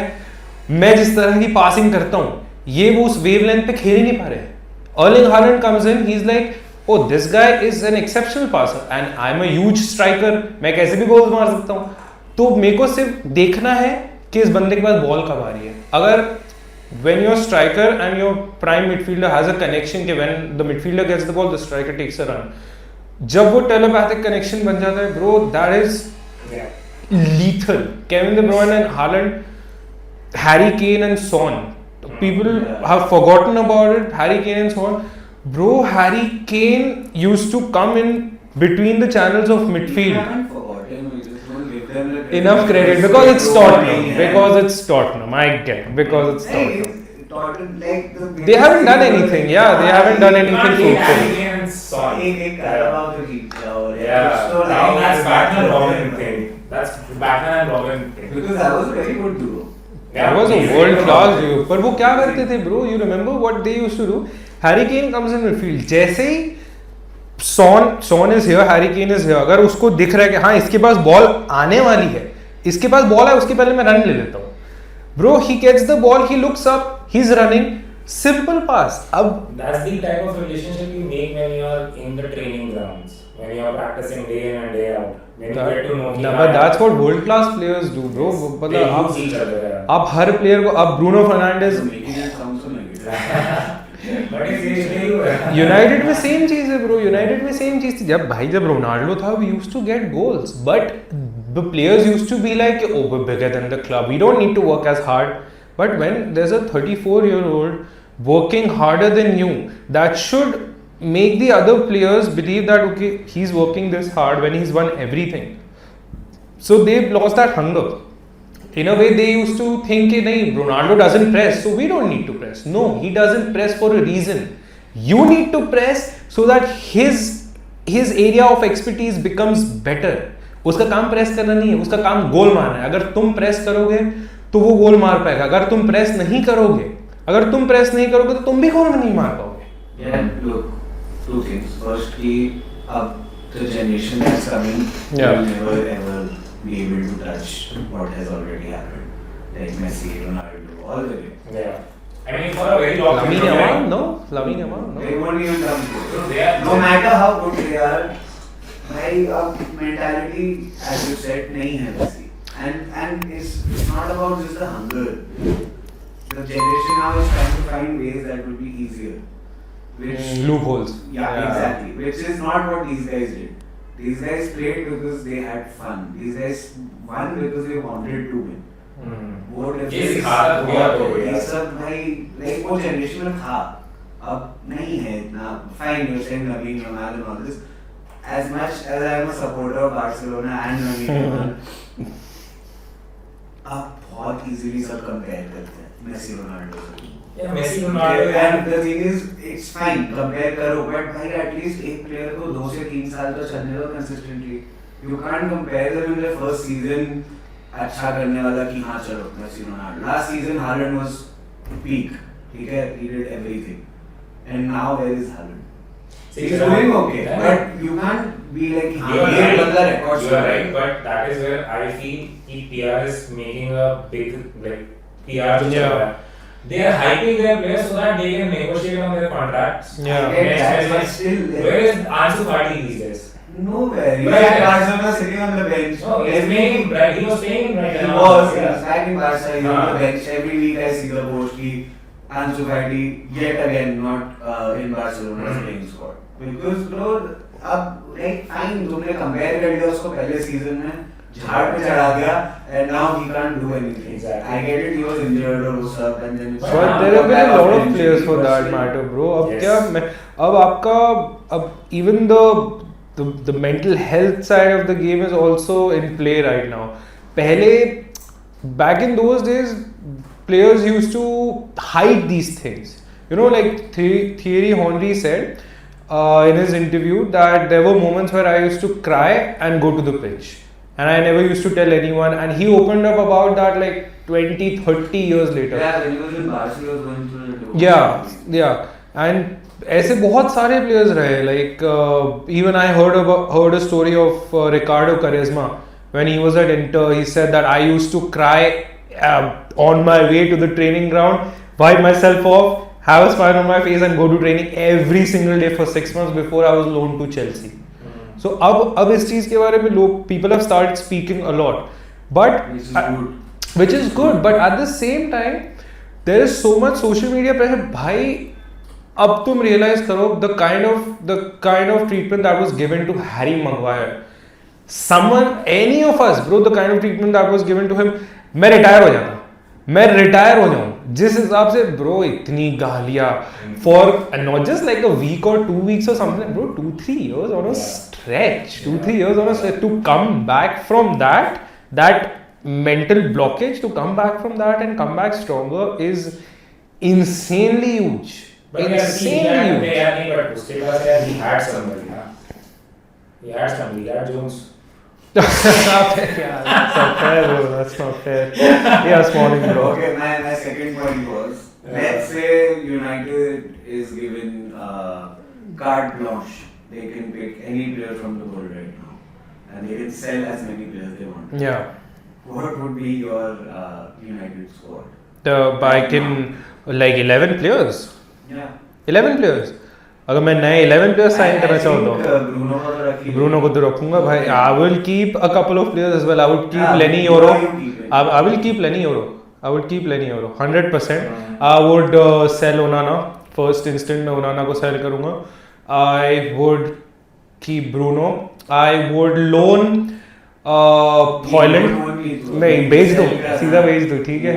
मैं जिस तरह की passing करता हूँ, ये वो उस wavelength पे खेल ही नहीं पा रहे. Erling Haaland comes in, he's like, oh, this guy is an exceptional passer and I'm a huge striker. मैं कैसे भी गोल मार सकता हूँ. तो मेरे को सिर्फ देखना है कि इस बंदे के पास बॉल कब आ रही है. अगर when your striker and your prime midfielder has a connection कि when the midfielder gets the ball, the striker takes a run. जब वो telepathic connection बन जाता है, bro, that is lethal. Kevin De Bruyne and Haaland, Harry Kane and Son. People have forgotten about it. Harry Kane and Son. Bro, Harry Kane used to come in between the channels of midfield. Enough credit because it's Tottenham. Because it's Tottenham. I get because it's Tottenham. They haven't done anything. Yeah, they haven't done anything fruitful. Yeah, that's Batman and Robin thing. That's Batman and Robin thing. Because that was a very good duo. That was a world class duo. पर वो क्या करते थे, bro? You remember what they used to do? Harry Kane comes in midfield. जैसे ही Son is here, Harry Kane is here. अगर उसको दिख रहा है कि हाँ इसके पास बॉल आने वाली है, इसके पास बॉल है, उसके पहले मैं रन ले लेता हूँ. Bro, he gets the ball, he looks up, he's running, simple pass. अब that's the type of relationship you make when you are in the training grounds, when you are practicing day in and day out. When you get to know. But that's what world class players do, bro. मतलब आप हर player को, अब Bruno Fernandes. United में same चीज है bro. United में same चीज थी. जब रोनाल्डो था, we used to get goals, but the players used to be like, oh, we're bigger than the club, we don't need to work as hard. But when there's a 34-year-old working harder than you, that should make the other players believe that okay, he's working this hard when he's won everything. So they lost that hunger. In a way, they used to think that Ronaldo doesn't press, so we don't need to press. No, he doesn't press for a reason. You need to press so that his area of expertise becomes better. उसका काम press करना नहीं है, उसका काम गोल मारना है. अगर तुम प्रेस करोगे तो वो गोल मार पाएगा. अगर तुम प्रेस नहीं करोगे तो तुम भी गोल नहीं मार पाओगे. Yeah, look, two things. First, the generation that's coming will never ever be able to touch what has already happened, like Messi, Ronaldo, all the way. Yeah. I mean, for a very long Lamine period of Yamal, time. no. Lamine Yamal, no. They won't even come close. No, they are. No matter how good they are, भाई अब mentality, as you said, नहीं है वैसी. And it's not about just the hunger. The generation now is trying to find ways that would be easier. Which Loopholes. Yeah, exactly. Which is not what these guys did. These guys played because they had fun. These guys won because they wanted to win. वो ये सिखाया तो गया तो ये सब भाई like वो generation में था. अब नहीं है इतना. Fine, you're saying Lamine Yamal and all this. As much as I am a supporter of Barcelona and Lamine Yamal, अब बहुत easily सब compare करते हैं मेसी रोनाल्डो से. Yeah, Messi, Ronaldo, And the thing is, it's fine, compare करो, but भाई at least एक player को 2 से 3 साल तो चलने दो consistently. You can't compare them in their first season अच्छा करने वाला कि हाँ चलो Messi Ronaldo. Last season Haaland was peak, ठीक है, he did everything. And now where is Haaland? He's doing okay, but you can't be like You are ये right. बंदा records You are right, but that is where I feel कि PR is making a big like PR जो चल रहा है. They are hyping their players so that they can negotiate on their contracts. Yeah. But still, Where is Ansu Fati these days? nowhere. He But- was at Barcelona sitting on the bench. No, he was playing right. He was playing right He now. was, he was back in Barca, he's on हाँ. the bench. Every week I see the post कि Ansu Fati yet again not in Barcelona's playing squad. Because bro, अब like fine तुमने compare कर लिया उसको पहले season में झाड़ पे चढ़ा दिया and now he can't do anything. Exactly. I get it, he was injured or वो सब and then. But there have been a lot of players for that matter, bro. अब Yes. क्या मैं अब आपका अब even the mental health side of the game is also in play right now. पहले back in those days, players used to hide these things. You know, like Thierry Henry said in his interview that there were moments where I used to cry and go to the pitch. And I never used to tell anyone. And he opened up about that like 20, 30 years later. Yeah, when he was in Barca, he was going through a divorce. Yeah. And ऐसे बहुत सारे players रहे. Like even I heard a story of Ricardo Quaresma when he was at Inter. He said that I used to cry on my way to the training ground, wipe myself off, have a smile on my face, and go to training every single day for 6 months before I was loaned to Chelsea. So अब इस चीज के बारे में लोग people have started speaking a lot, but which is good, but at the same time there is so much social media pressure. भाई अब तुम realize करो the kind of treatment that was given to Harry Maguire. Any of us, bro, the kind of treatment that was given to him. मैं retire हो जाऊं जिस हिसाब से ब्रो इतनी गालियां for not just like a week or 2 weeks or something, bro, 2-3 years on a stretch, 2-3 years on a stretch, to come back from that mental blockage, to come back from that and come back stronger is insanely huge. But Insanely huge. but उसके पास यार he had somebody, हाँ. He had somebody, he had Jones. That's not fair, bro. That's not fair. Yeah, Smalling, bro. Okay, my second point was, let's say United is given carte blanche. They can pick any player from the world right now, and they can sell as many players they want. Yeah. What would be your United squad? I can like 11 players. Yeah. 11 players. अगर मैं नए 11 players sign करना चाहता हूँ, Bruno को तो रखूंगा भाई. I will keep a couple of players as well. I would keep Lenny Yoro. I will keep Lenny Yoro. 100%. I would sell Onana. First instant मैं Onana को sell करूँगा. I would keep Bruno. I would loan Haaland. नहीं बेच दो, सीधा बेच दो, ठीक है.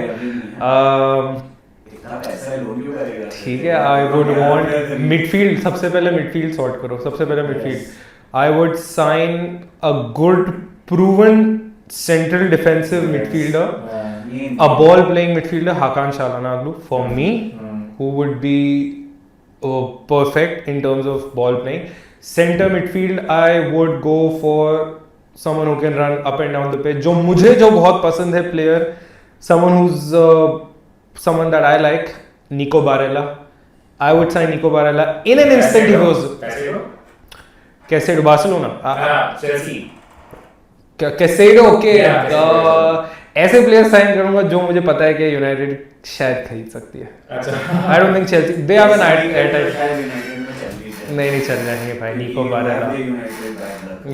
ठीक है. I would want midfield. सबसे पहले midfield sort करो. सबसे पहले midfield. I would sign a good proven central defensive midfielder, a ball playing midfielder, Hakan Çalhanoğlu for me, who would be perfect in terms of ball playing. Center midfield, I would go for someone who can run up and down the pitch. जो बहुत पसंद है player, someone who's someone that I like, Nico Barella. I would sign Nico Barella in an instant. He goes. Caicedo, Barcelona. Chelsea. Caicedo, okay. Yeah, ऐसे players sign करूंगा जो मुझे पता है कि यूनाइटेड शायद खरीद सकती है. I don't think Chelsea they have an airtight. नहीं चल रहा है भाई. निको Barela.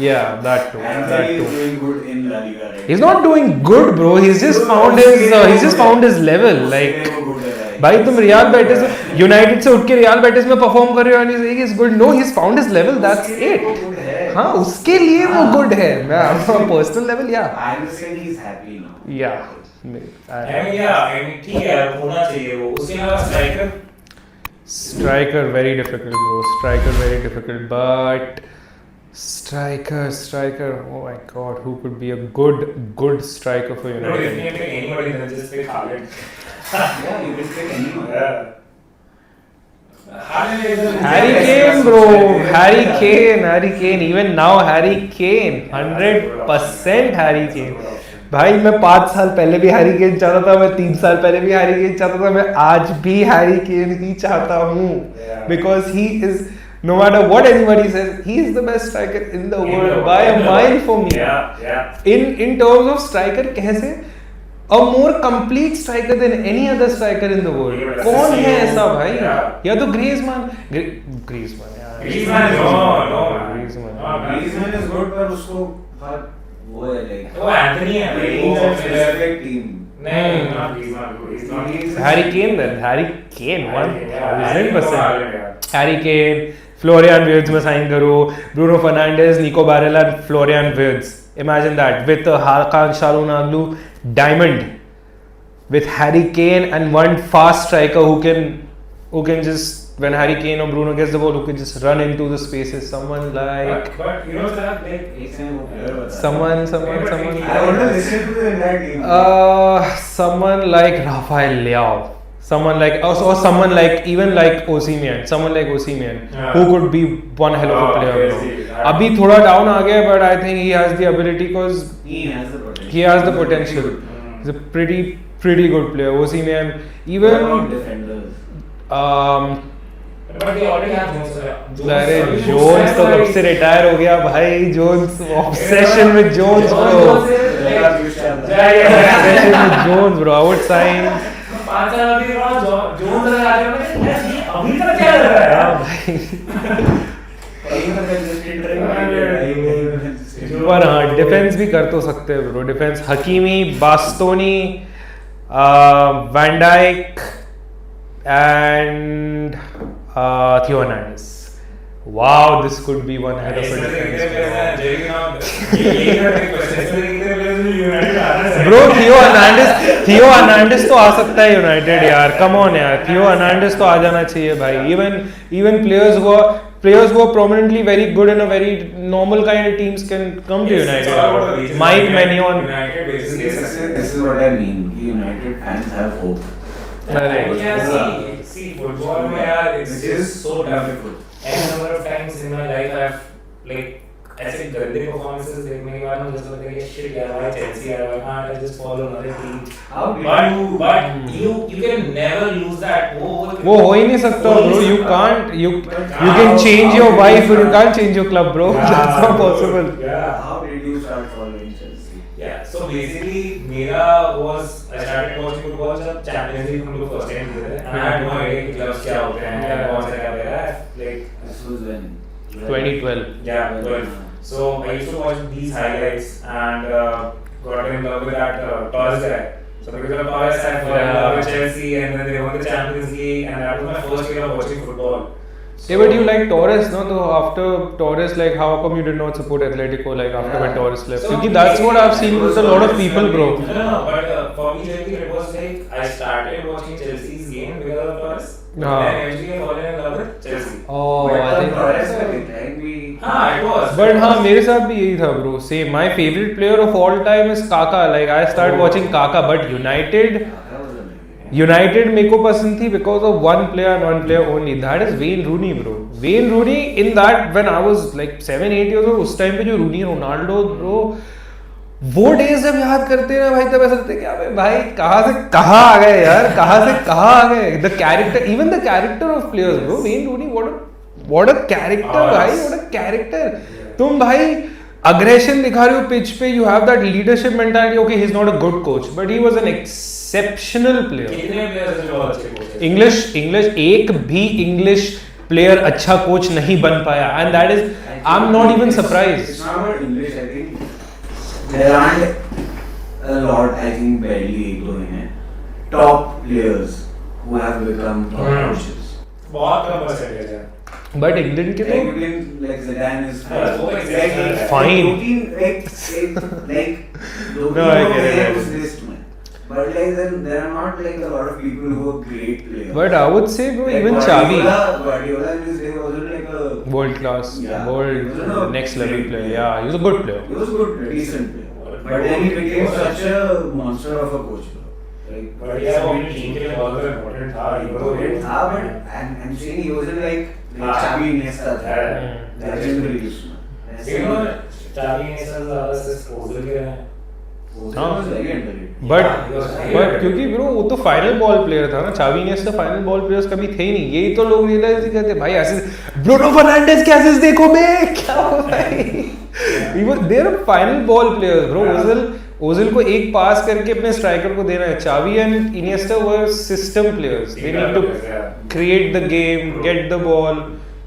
Yeah, that too. He's not doing good, bro. He's just found his level. Like, भाई तुम रियल बेटिस यूनाइटेड से उठ के रियल बेटिस में परफॉर्म कर रहे हो and he's good. No, he's found his level. That's it. हाँ, उसके लिए वो good है. मैं personal level, yeah. I'm saying he's happy now. Yeah. ठीक है, होना चाहिए वो. उसके अलावा striker very difficult, bro. Striker very difficult, but striker. Oh my God, who could be a good striker for United? No, if you pick anybody, then just pick Haaland. Yeah, you can pick anyone. Harry Kane, bro. Harry Kane. Even now, Harry Kane. 100% Harry Kane. भाई मैं 5 साल पहले भी Harry Kane चाहता था, मैं 3 साल पहले भी हैरी केन चाहता था, मैं आज भी हैरी केन ही चाहता हूँ. Because he is, no matter what anybody says, he is the best striker in the world by a mile for me. In terms of striker, कैसे a more complete striker than any other striker in the world. कौन है ऐसा भाई? या तो Griezmann is good, पर उसको वो है लाइक वो एंथनी है भाई. वो फेवरेट टीम. नहीं, not Griezmann. Harry Kane 100%. Harry Kane, Florian Wirtz में साइन करो, Bruno Fernandes, Nico Barella, Florian Wirtz. Imagine that with Hakan Çalhanoğlu diamond, with Harry Kane and one fast striker who can just, when Harry Kane or Bruno gets the ball, who can just run into the spaces. Someone like, but you know that like someone. I want to listen to the entire team. Someone like Rafael Leao. Someone like, or someone like, even like Osimhen. Someone like Osimhen, who could be one hell of a player, bro. Abhi thoda down aa gaya, but I think he has the ability because he has the potential. He's a pretty good player. Osimhen, even defenders. but they already have Jones. अरे Jones तो कब से retire हो गया भाई. Jones obsession with Jones, bro. Obsession with Jones, bro. I would sign. 5 साल अभी Jones लगा रहे हो, अभी तक क्या कर रहा है? हाँ भाई. पर हाँ, डिफेंस भी कर तो सकते हैं bro. Defence Hakimi, Bastoni, van Dijk and Theo Hernandez. Wow, this could be one hell of a defense. Bro, Theo Hernandez तो आ सकता है यूनाइटेड यार. Come on यार, Theo Hernandez तो आ जाना चाहिए भाई. Even players who are prominently very good in a very normal kind of teams can come to United. Mike Maignan. This is what I mean. United fans have hope. See, football में यार, it's just so difficult. Any number of times in my life I've like ऐसे गंदे performances देखने के बाद मुझे ऐसा लगता है कि shit यार, why Chelsea यार, why can't I just follow another team? But you can never lose that. वो हो ही नहीं सकता bro. You can't. You can change your wife, but you can't change your club, bro. That's not possible. Yeah. How did you start following Chelsea? Yeah. So basically, मेरा was I started watching football जब Champions League हम लोग first time खेले थे. And I had no idea कि clubs क्या होते हैं, कौन सा क्या होता है. Like This was when 2012. Yeah, 12. So I used to watch these highlights and got in love with that Torres guy. So because of Torres, I fell in love with Chelsea, and then they won the Champions League, and that was my first year of watching football. Yeah, but you like Torres, no? So after Torres, like, how come you did not support Atletico, like, after when Torres left? So because that's what I've seen with a lot of people, bro. No, but for me, it was like I started watching Chelsea's game because of Torres. Ah. Then eventually I fell in love with Chelsea. Oh, I think. Torres right? It was. But हाँ, मेरे साथ भी यही था, bro. Same. My favorite player of all time is Kaka. Like, I started watching Kaka, but United मेरे को पसंद थी because of one player and one player only. That is Wayne Rooney, bro. Wayne Rooney in that when I was like 7-8 years old, उस time पे जो Rooney, Ronaldo, bro, वो days जब याद करते हैं ना भाई, तब ऐसा लगता है कि भाई कहाँ से कहाँ आ गए यार, कहाँ से कहाँ आ गए. The character, even the character of players, bro. Wayne Rooney, what a character भाई, what a character. तुम भाई aggression दिखा रहे हो pitch पे, you have that leadership mentality. Okay, he's not a good coach, but he was an exceptional player. कितने players हैं जो बहुत अच्छे coach हैं? English एक भी English player अच्छा coach नहीं बन पाया, and that is I'm not even surprised. It's not about English. I think there aren't a lot. I think barely एक दो हैं top players who have become top coaches. बहुत कम percentage है. But England के तो Like Zidane is fine. No, I get it. But like there are not like a lot of people who are great players. But I would say, bro, even Xavi, Guardiola in his day wasn't like a world class, world next level player. Yeah, he was a good player. He was a good player, decent player. But then he became such a monster of a coach. But yeah, वो team के लिए बहुत important था. He was great. हाँ, but I'm saying he wasn't like Xavi Iniesta था. Legendary. You know, Xavi Iniesta ज़्यादा सिर्फ Ozil के हैं. But क्योंकि ब्रो वो तो फाइनल बॉल प्लेयर था ना, चावी इनिएस्टा फाइनल बॉल प्लेयर्स कभी थे ही नहीं. यही तो लोग रियलाइज नहीं करते भाई. असिस्ट ब्रूनो फर्नांडिस के असिस्ट देखो मैं क्या हुआ भाई. He was they are final ball players bro. Ozil को एक पास करके अपने स्ट्राइकर को देना है. Xavi and Iniesta were system players. They need to create the game, get the ball.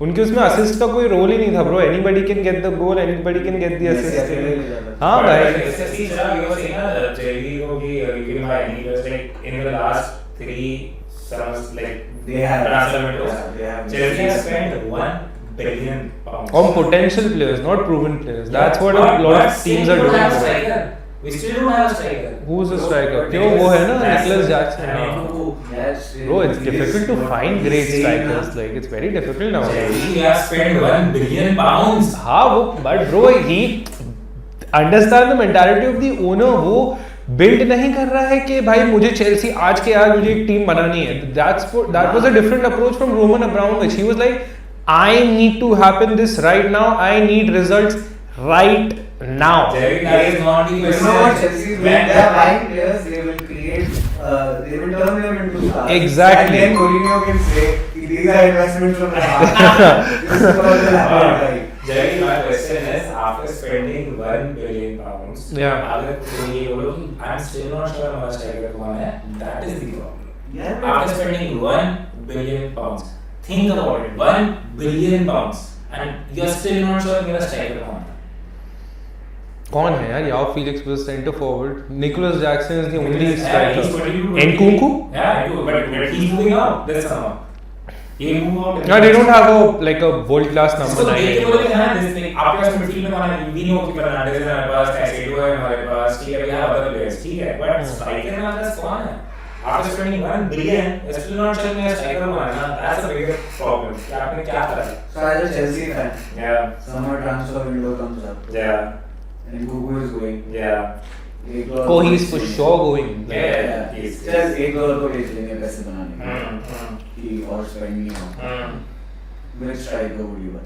उनके उसमें असिस्ट का कोई रोल ही नहीं था bro. Anybody can get the goal, anybody can get the assist. हां भाई, see जरा you were saying ना JV को कि you can buy any players like in the last 3 summers like they have transfer windows. Chelsea has spent 1 billion pounds on potential players, not proven players. That's what a lot of teams are doing. We still don't have a striker. Who's a striker? क्यों वो है ना Nicholas Jackson. Bro, it's difficult to find great strikers. Like it's very difficult now. Chelsea has spent 1 billion pounds. हाँ वो, but bro he understand the mentality of the owner. वो build नहीं कर रहा है कि भाई मुझे चेल्सी आज के आज मुझे एक टीम बनानी है. That was a different approach from Roman Abramovich. He was like, I need to happen this right now. I need results right now. That is not the You know what Chelsea will? They are buying players. They will create. They will turn them into stars. Exactly. And then Mourinho can say, "These are investments from the heart." This is what will happen. Right? Jerry, my question is, after spending 1 billion pounds, Yeah. अगर तुम ये बोलो कि I'm still not sure हमारा striker कौन है, that is the problem. Yeah. After spending 1 billion pounds, think about it, 1 billion pounds, and you're still not sure मेरा striker कौन है. कौन है यार? याओ Felix was center forward. Nicholas Jackson is the only He's striker. 22. Nkunku? Yeah, but he's moving out this summer. He move out. No, they don't have a world class number So 9 they anymore. बोले हाँ this thing आपके पास midfield में कौन है? We know कि फर्नांडिस है हमारे पास, Caicedo है हमारे पास, ठीक है, we have other players, ठीक है, but striker हमारे पास कौन है? After spending 1 billion, still not sure मेरा striker कौन है ना? That's a bigger problem. कि आपने क्या करा? So as a Chelsea fan, Yeah, summer transfer window comes up, yeah, and Kuku is going. yeah. Oh, he's for sure going. Yeah, he's. Just एक और को बेच लेंगे पैसे बनाने के लिए. कि और spending on. Which striker would you buy?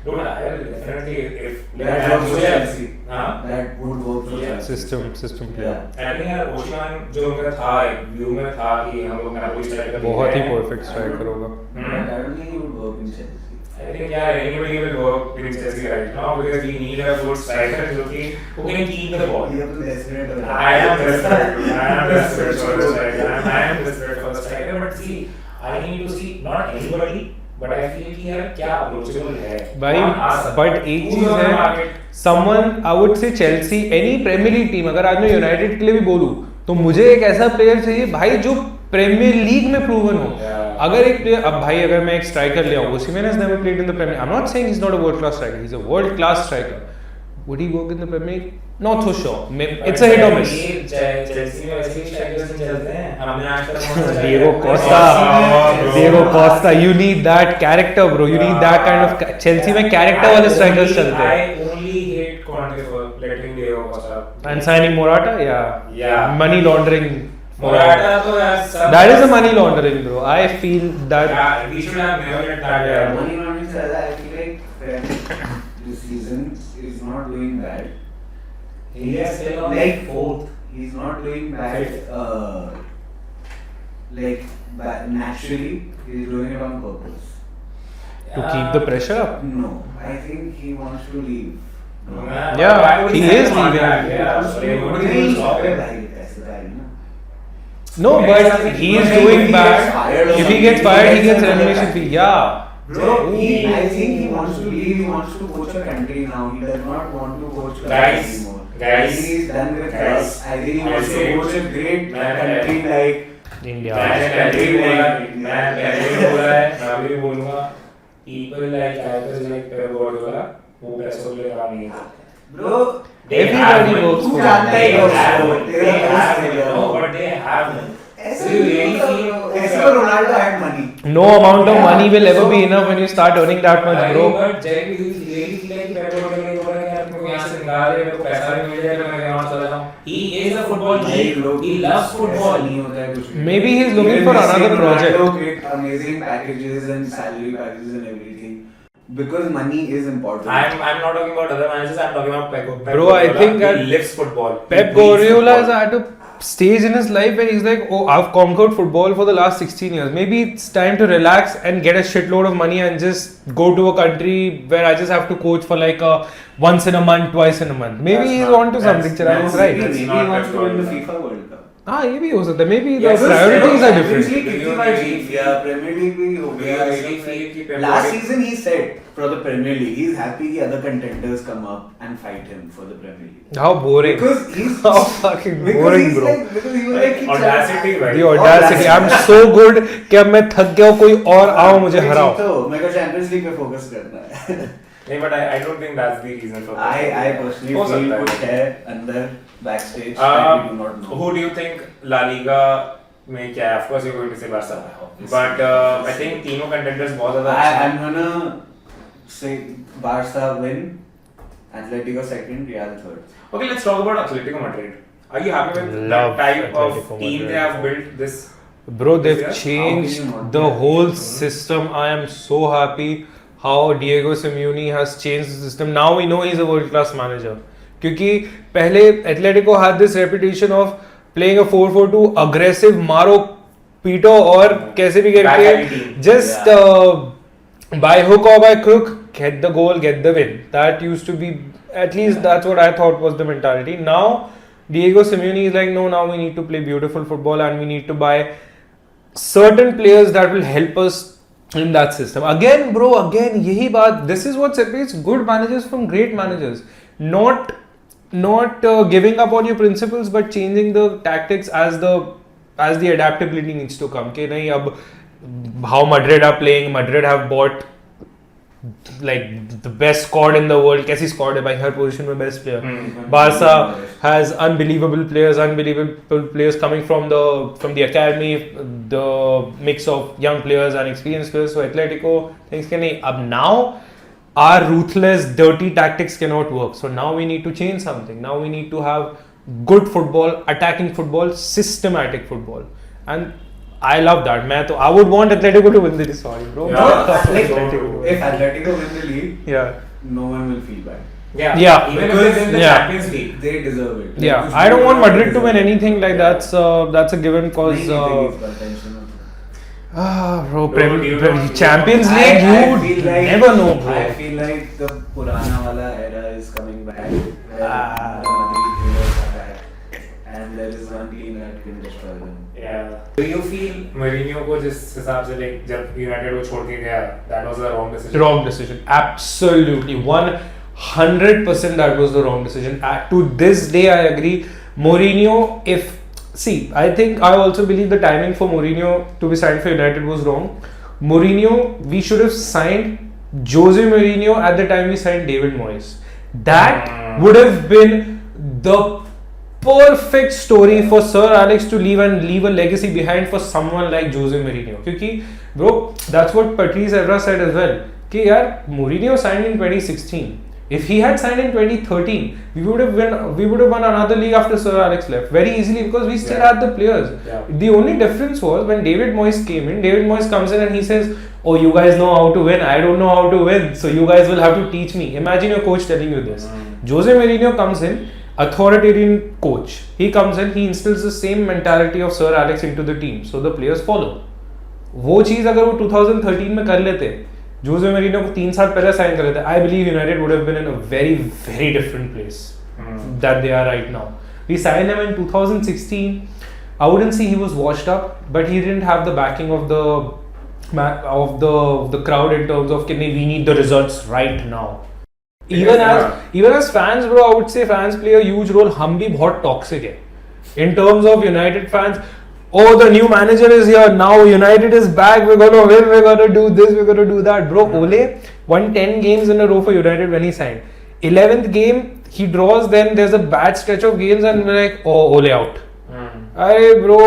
Dude, I will definitely if That works for Chelsea. हाँ. That would work for Yeah. Chelsea. System player. Yeah. I think यार ओशिमान जो उनका था एक व्यू में था कि हम लोग नापोली स्ट्राइकर बहुत ही perfect striker होगा. But I don't think he would work in Chelsea. I think yeah, anybody will work in Chelsea right now because we need a good striker who can keep the ball. You have to desperate about it. I am desperate. I am desperate for a striker. I am desperate for a striker. But see, I need to see not anybody, but I feel कि यार क्या approachable है. भाई but एक चीज है, someone I would say Chelsea, any Premier League team, अगर आज मैं यूनाइटेड के लिए भी बोलूँ तो मुझे एक ऐसा प्लेयर चाहिए भाई जो प्रीमियर लीग में प्रूवन हो. अगर एक प्लेयर, अब भाई अगर मैं एक स्ट्राइकर ले आऊँ, Osimhen has never played in the premier. I am not saying he is not a world class striker, he is a world class striker. Would he work in the premiere league? Not so sure. It's a hit or miss. Chelsea में वैसे ही strikers नहीं चलते हैं. हमने आज तक Diego Costa, you need that character bro, you need that kind of Chelsea में character वाले strikers चलते हैं. I only hate Conte for letting Diego Costa. And signing Morata, yeah. Money laundering. Morata तो यार सब. That is a money laundering bro. I feel that. Yeah, we should have never let that happen. Money laundering से ज़्यादा I feel like this season is not doing bad. He is still on like fourth. He's not doing bad. Naturally, he's doing it on purpose. to keep the pressure up. No, I think he wants to leave. Yeah, he is leaving. No, but he is doing bad. If he gets fired, he gets elimination fee. Yeah. Bro, I think he wants to leave. He wants to coach a country now. He does not want to coach Guys, anymore. guys, He's done with guys, us. I think he wants I to say- coach a great country like India. मैंने पहले भी बोला मैं अभी भी बोलूंगा people like characters like Pep Guardiola वो पैसों के लिए काम नहीं करते. bro. Everybody works तू for जानता ही money. हो They have no, but they have no. ऐसे Do you really feel- ऐसे तो Ronaldo had money. No amount of money will ever be enough when you start earning that much, bro. But Jerry, do you really feel like Pep Guardiola को बोला कि आप मेरे को यहाँ से निकाल रहे, मेरे को पैसा भी मिल जाएगा, मैं यहाँ चला जाऊँ. He is a football geek. He loves football. नहीं होता है कुछ भी. Maybe he's looking Even for Messi another and Ronaldo project. get amazing packages and salary packages and everything because money is important. I'm not talking about other managers. I'm talking about Pep Bro, I Guardiola. think that he lives football. He Pep breathes Guardiola is football. at a stage in his life where he's like, oh, I've conquered football for the last 16 years. Maybe it's time to relax and get a shitload of money and just go to a country where I just have to coach for like once in a month, twice in a month. Maybe That's he's not- on to something. Chirag is right. Maybe he not wants Pep to win the Guardiola. FIFA World Cup. हाँ ये भी हो सकता है. Maybe the Yes, priorities are Champions different. League कितनी बार जीत लिया, Premier League भी हो Do गया. you really feel कि Pep Last Guardiola- season he said for the Premier League, he's happy कि other contenders come up and fight him for the Premier League. How boring. Because he's How fucking because boring, he's bro. like, because he was like कि Audacity, भाई. The audacity. I'm so good कि अब मैं थक गया हूँ, कोई और आओ मुझे हराओ. तो मेरे को चैंपियंस लीग पे फोकस करना है. नहीं, but I don't think that's the reason for. I personally हो feel सकता है. कुछ है अंदर backstage that we do not know. Who do you think La Liga में क्या है? Of course you're going to say Barca, but I think तीनों contenders बहुत ज़्यादा अच्छे हैं. I'm gonna say Barca win, Atletico second, Real third. Okay, let's talk about Atletico Madrid. Are you happy with Love the type of Atletico team Madrid. they have built this? Bro, they've Yeah. changed How can you not the be whole happy? system. I am so happy how Diego Simeone has changed the system. Now we know he's a world-class manager. क्योंकि पहले Atletico had this reputation of playing a 4-4-2, aggressive, मारो पीटो और कैसे भी Back alley करके team. just by hook or by crook get the goal, get the win. That used to be, at least that's what I thought was the mentality. Now Diego Simeone is like, no, now we need to play beautiful football and we need to buy certain players that will help us in that system. Again, bro, यही बात. This is what separates good managers from great managers. Not giving up on your principles, but changing the tactics as the adaptability needs to come. कि नहीं अब how Madrid are playing. Madrid have bought like the best squad in the world. कैसी squad है भाई, हर position में best player. Barca has unbelievable players coming from the academy, the mix of young players and experienced players. So Atletico thinks कि नहीं अब now our ruthless dirty tactics cannot work. So now we need to change something. Now we need to have good football, attacking football, systematic football, and I love that. I would want Atletico to win the league. Sorry, bro. Yeah. If Atletico win the league, Yeah. no one will feel bad. Yeah. Even if they win the Yeah. Champions League. They deserve it. Yeah, Like, I don't want Madrid to deserve win it. anything like that's a given cause. नहीं जीतेगी इस बार, tension मत लो. Bro, Bro, you don't- Champions I- League, I you feel like- never know, bro. I feel like the Purana wala era is coming back. Where Ah. the Madrid players are back, and there is one team that can destroy them. Yeah. Do you feel Mourinho को जिस हिसाब से like जब United को छोड़ के गया, that was a wrong decision? Wrong decision. Absolutely. 100% that was the wrong decision. To this day, I agree. Mourinho, I think I also believe the timing for Mourinho to be signed for United was wrong. Mourinho, we should have signed Jose Mourinho at the time we signed David Moyes. That would have been the perfect story for Sir Alex to leave and leave a legacy behind for someone like Jose Mourinho. Because, bro, that's what Patrice Evra said as well. कि यार Mourinho signed in 2016. If he had signed in 2013, we would have won another league after Sir Alex left very easily because we still had the players. Yeah. The only difference was when David Moyes came in. David Moyes comes in and he says, "Oh, you guys know how to win. I don't know how to win. So you guys will have to teach me." Imagine your coach telling you this. Jose Mourinho comes in, authoritarian coach. He comes in, he instills the same mentality of Sir Alex into the team, so the players follow. वो चीज़ अगर वो 2013 में कर लेते, Jose Mourinho को 3 साल पहले sign करे थे, I believe United would have been in a very very different place that they are right now. We signed him in 2016. I wouldn't say he was washed up, but he didn't have the backing of the crowd in terms of we need the results right now. Even as fans, bro, I would say fans play a huge role. हम भी बहुत toxic है in terms of United fans. Oh, the new manager is here now. United is back. We're gonna win. We're gonna do this. We're gonna do that, bro. Ole won 10 games in a row for United when he signed. 11th game he draws. Then there's a bad stretch of games, and we're like, oh, Ole out. Hey, bro,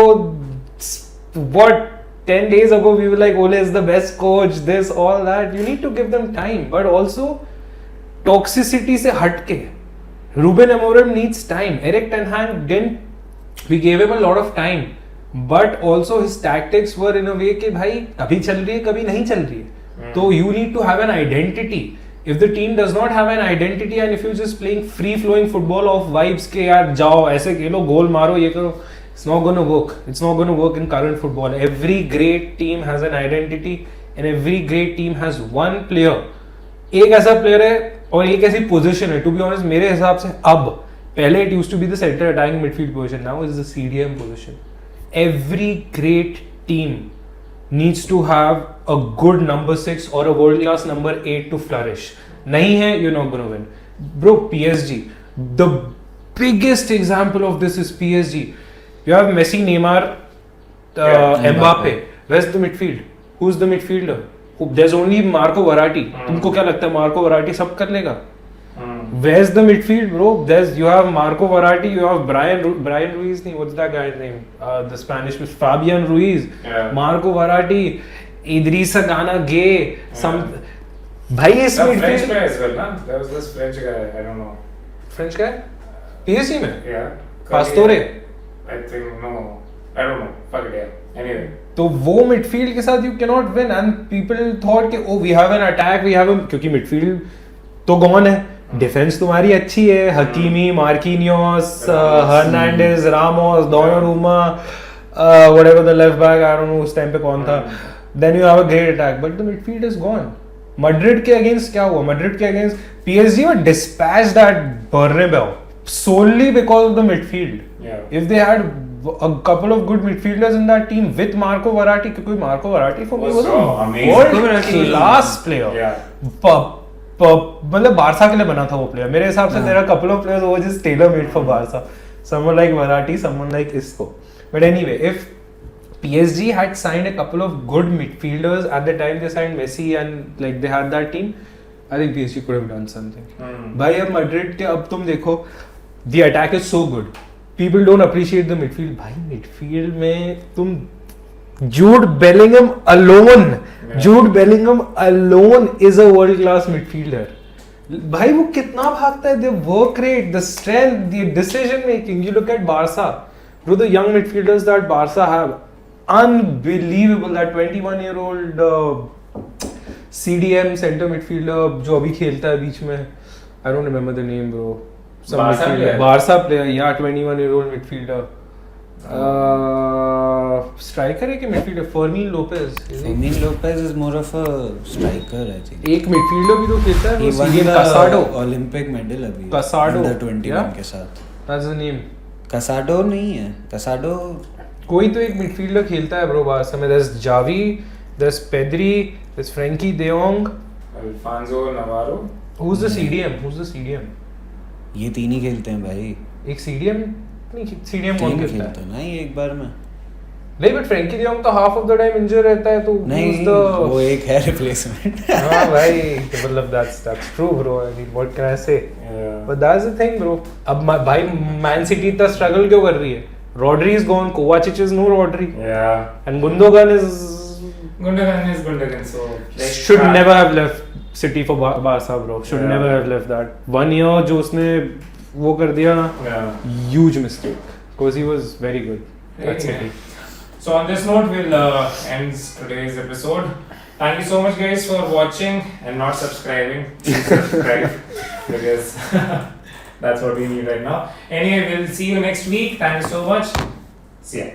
what? 10 days ago we were like, Ole is the best coach. This, all that. You need to give them time, but also toxicity se hatke. Ruben Amorim needs time. Eric Ten Hag didn't. We gave him a lot of time. But also his tactics were in a way कि भाई कभी चल रही है कभी नहीं चल रही है तो you need to have an identity. If the team does not have an identity and if you're just playing free flowing football of vibes के यार जाओ ऐसे खेलो गोल मारो ये करो, it's not gonna work. It's not gonna work in current football. Every great team has an identity and every great team has one player. एक ऐसा player है और एक ऐसी position है. To be honest मेरे हिसाब से अब पहले it used to be the center attacking midfield position. Now it's the CDM position. Every great team needs to have a good number 6 or a world class number 8 to flourish. नहीं है, you're not gonna win. Bro, PSG. The biggest example of this is PSG. You have Messi, Neymar, Mbappe. Where's the midfield? Who's the midfielder? There's only Marco Verratti. तुमको क्या लगता है Marco Verratti सब कर लेगा? Where's the midfield, bro? You have Marco Verratti, you have Brian Ruiz. What's that guy's name? The Spanish was Fabian Ruiz, Marco Verratti, Idrissa Gana Gueye. Bhai is midfield. French guy as well, na? There was this French guy. I don't know. French guy? PSG में? Yeah. Pastore. I think no. I don't know. Fuck it, yeah. Anyway. तो वो midfield के साथ you cannot win and people thought कि oh we have an attack, we have a क्योंकि midfield तो gone है. Defence तुम्हारी अच्छी है Hakimi Marquinhos Hernandez Ramos Donnarumma whatever the left back I don't know उस टाइम पे कौन था then you have a great attack but the midfield is gone Madrid के अगेंस्ट क्या हुआ मैड्रिड के against PSG were dispatched at Bernabeu solely because of the midfield if they had a couple of good midfielders in that team with Marco Verratti क्योंकि Marco Verratti for me was a world class player मतलब Barça के लिए बना था वो player मेरे हिसाब से there are couple of players who were just tailor made for Barca someone like Verratti someone like Isco but anyway if PSG had signed a couple of good midfielders at the time they signed Messi and like they had that team I think PSG could have done something भाई अब Madrid के अब तुम देखो the attack is so good people don't appreciate the midfield भाई midfield में तुम Jude Bellingham alone is a world class midfielder. भाई वो कितना भागता है the work rate, the strength, the decision making. You look at Barca, bro, the young midfielders that Barca have, unbelievable. That 21-year-old CDM center midfielder जो अभी खेलता है बीच में, I don't remember the name, bro. Barca player, yeah, 21-year-old midfielder. Striker है कि midfielder फर्मीन Lopez is more of a striker I think एक midfielder भी तो खेलता है वो सीरियन कासाडो ओलंपिक मेडल अभी कासाडो अंडर 21 के साथ दैट्स द नेम कासाडो नहीं है कासाडो कोई तो एक मिडफील्डर खेलता है ब्रो बारसा में there is Xavi there is Pedri there is Frenkie de Jong Alfonso Navarro who is the CDM ये तीन ही खेलते हैं भाई एक सीडीएम नहीं सीडीएम कौन खेलता है ना ये एक बार में नहीं बट फ्रैंकी de Jong तो हाफ ऑफ द टाइम इंजर रहता है तो नहीं वो एक है रिप्लेसमेंट हां भाई मतलब that's true bro I mean what can I say but that's the thing bro अब भाई मैन सिटी इतना स्ट्रगल क्यों कर रही है Rodri is gone Kovacic is no Rodri and Gundogan is so should never have left City for Barca bro should never have left that 1 year जो उसने वो कर दिया huge mistake because he was very good at City. So on this note we'll end today's episode. Thank you so much guys for watching and not subscribing. Please subscribe because that's what we need right now. Anyway, we'll see you next week. Thank you so much. See ya.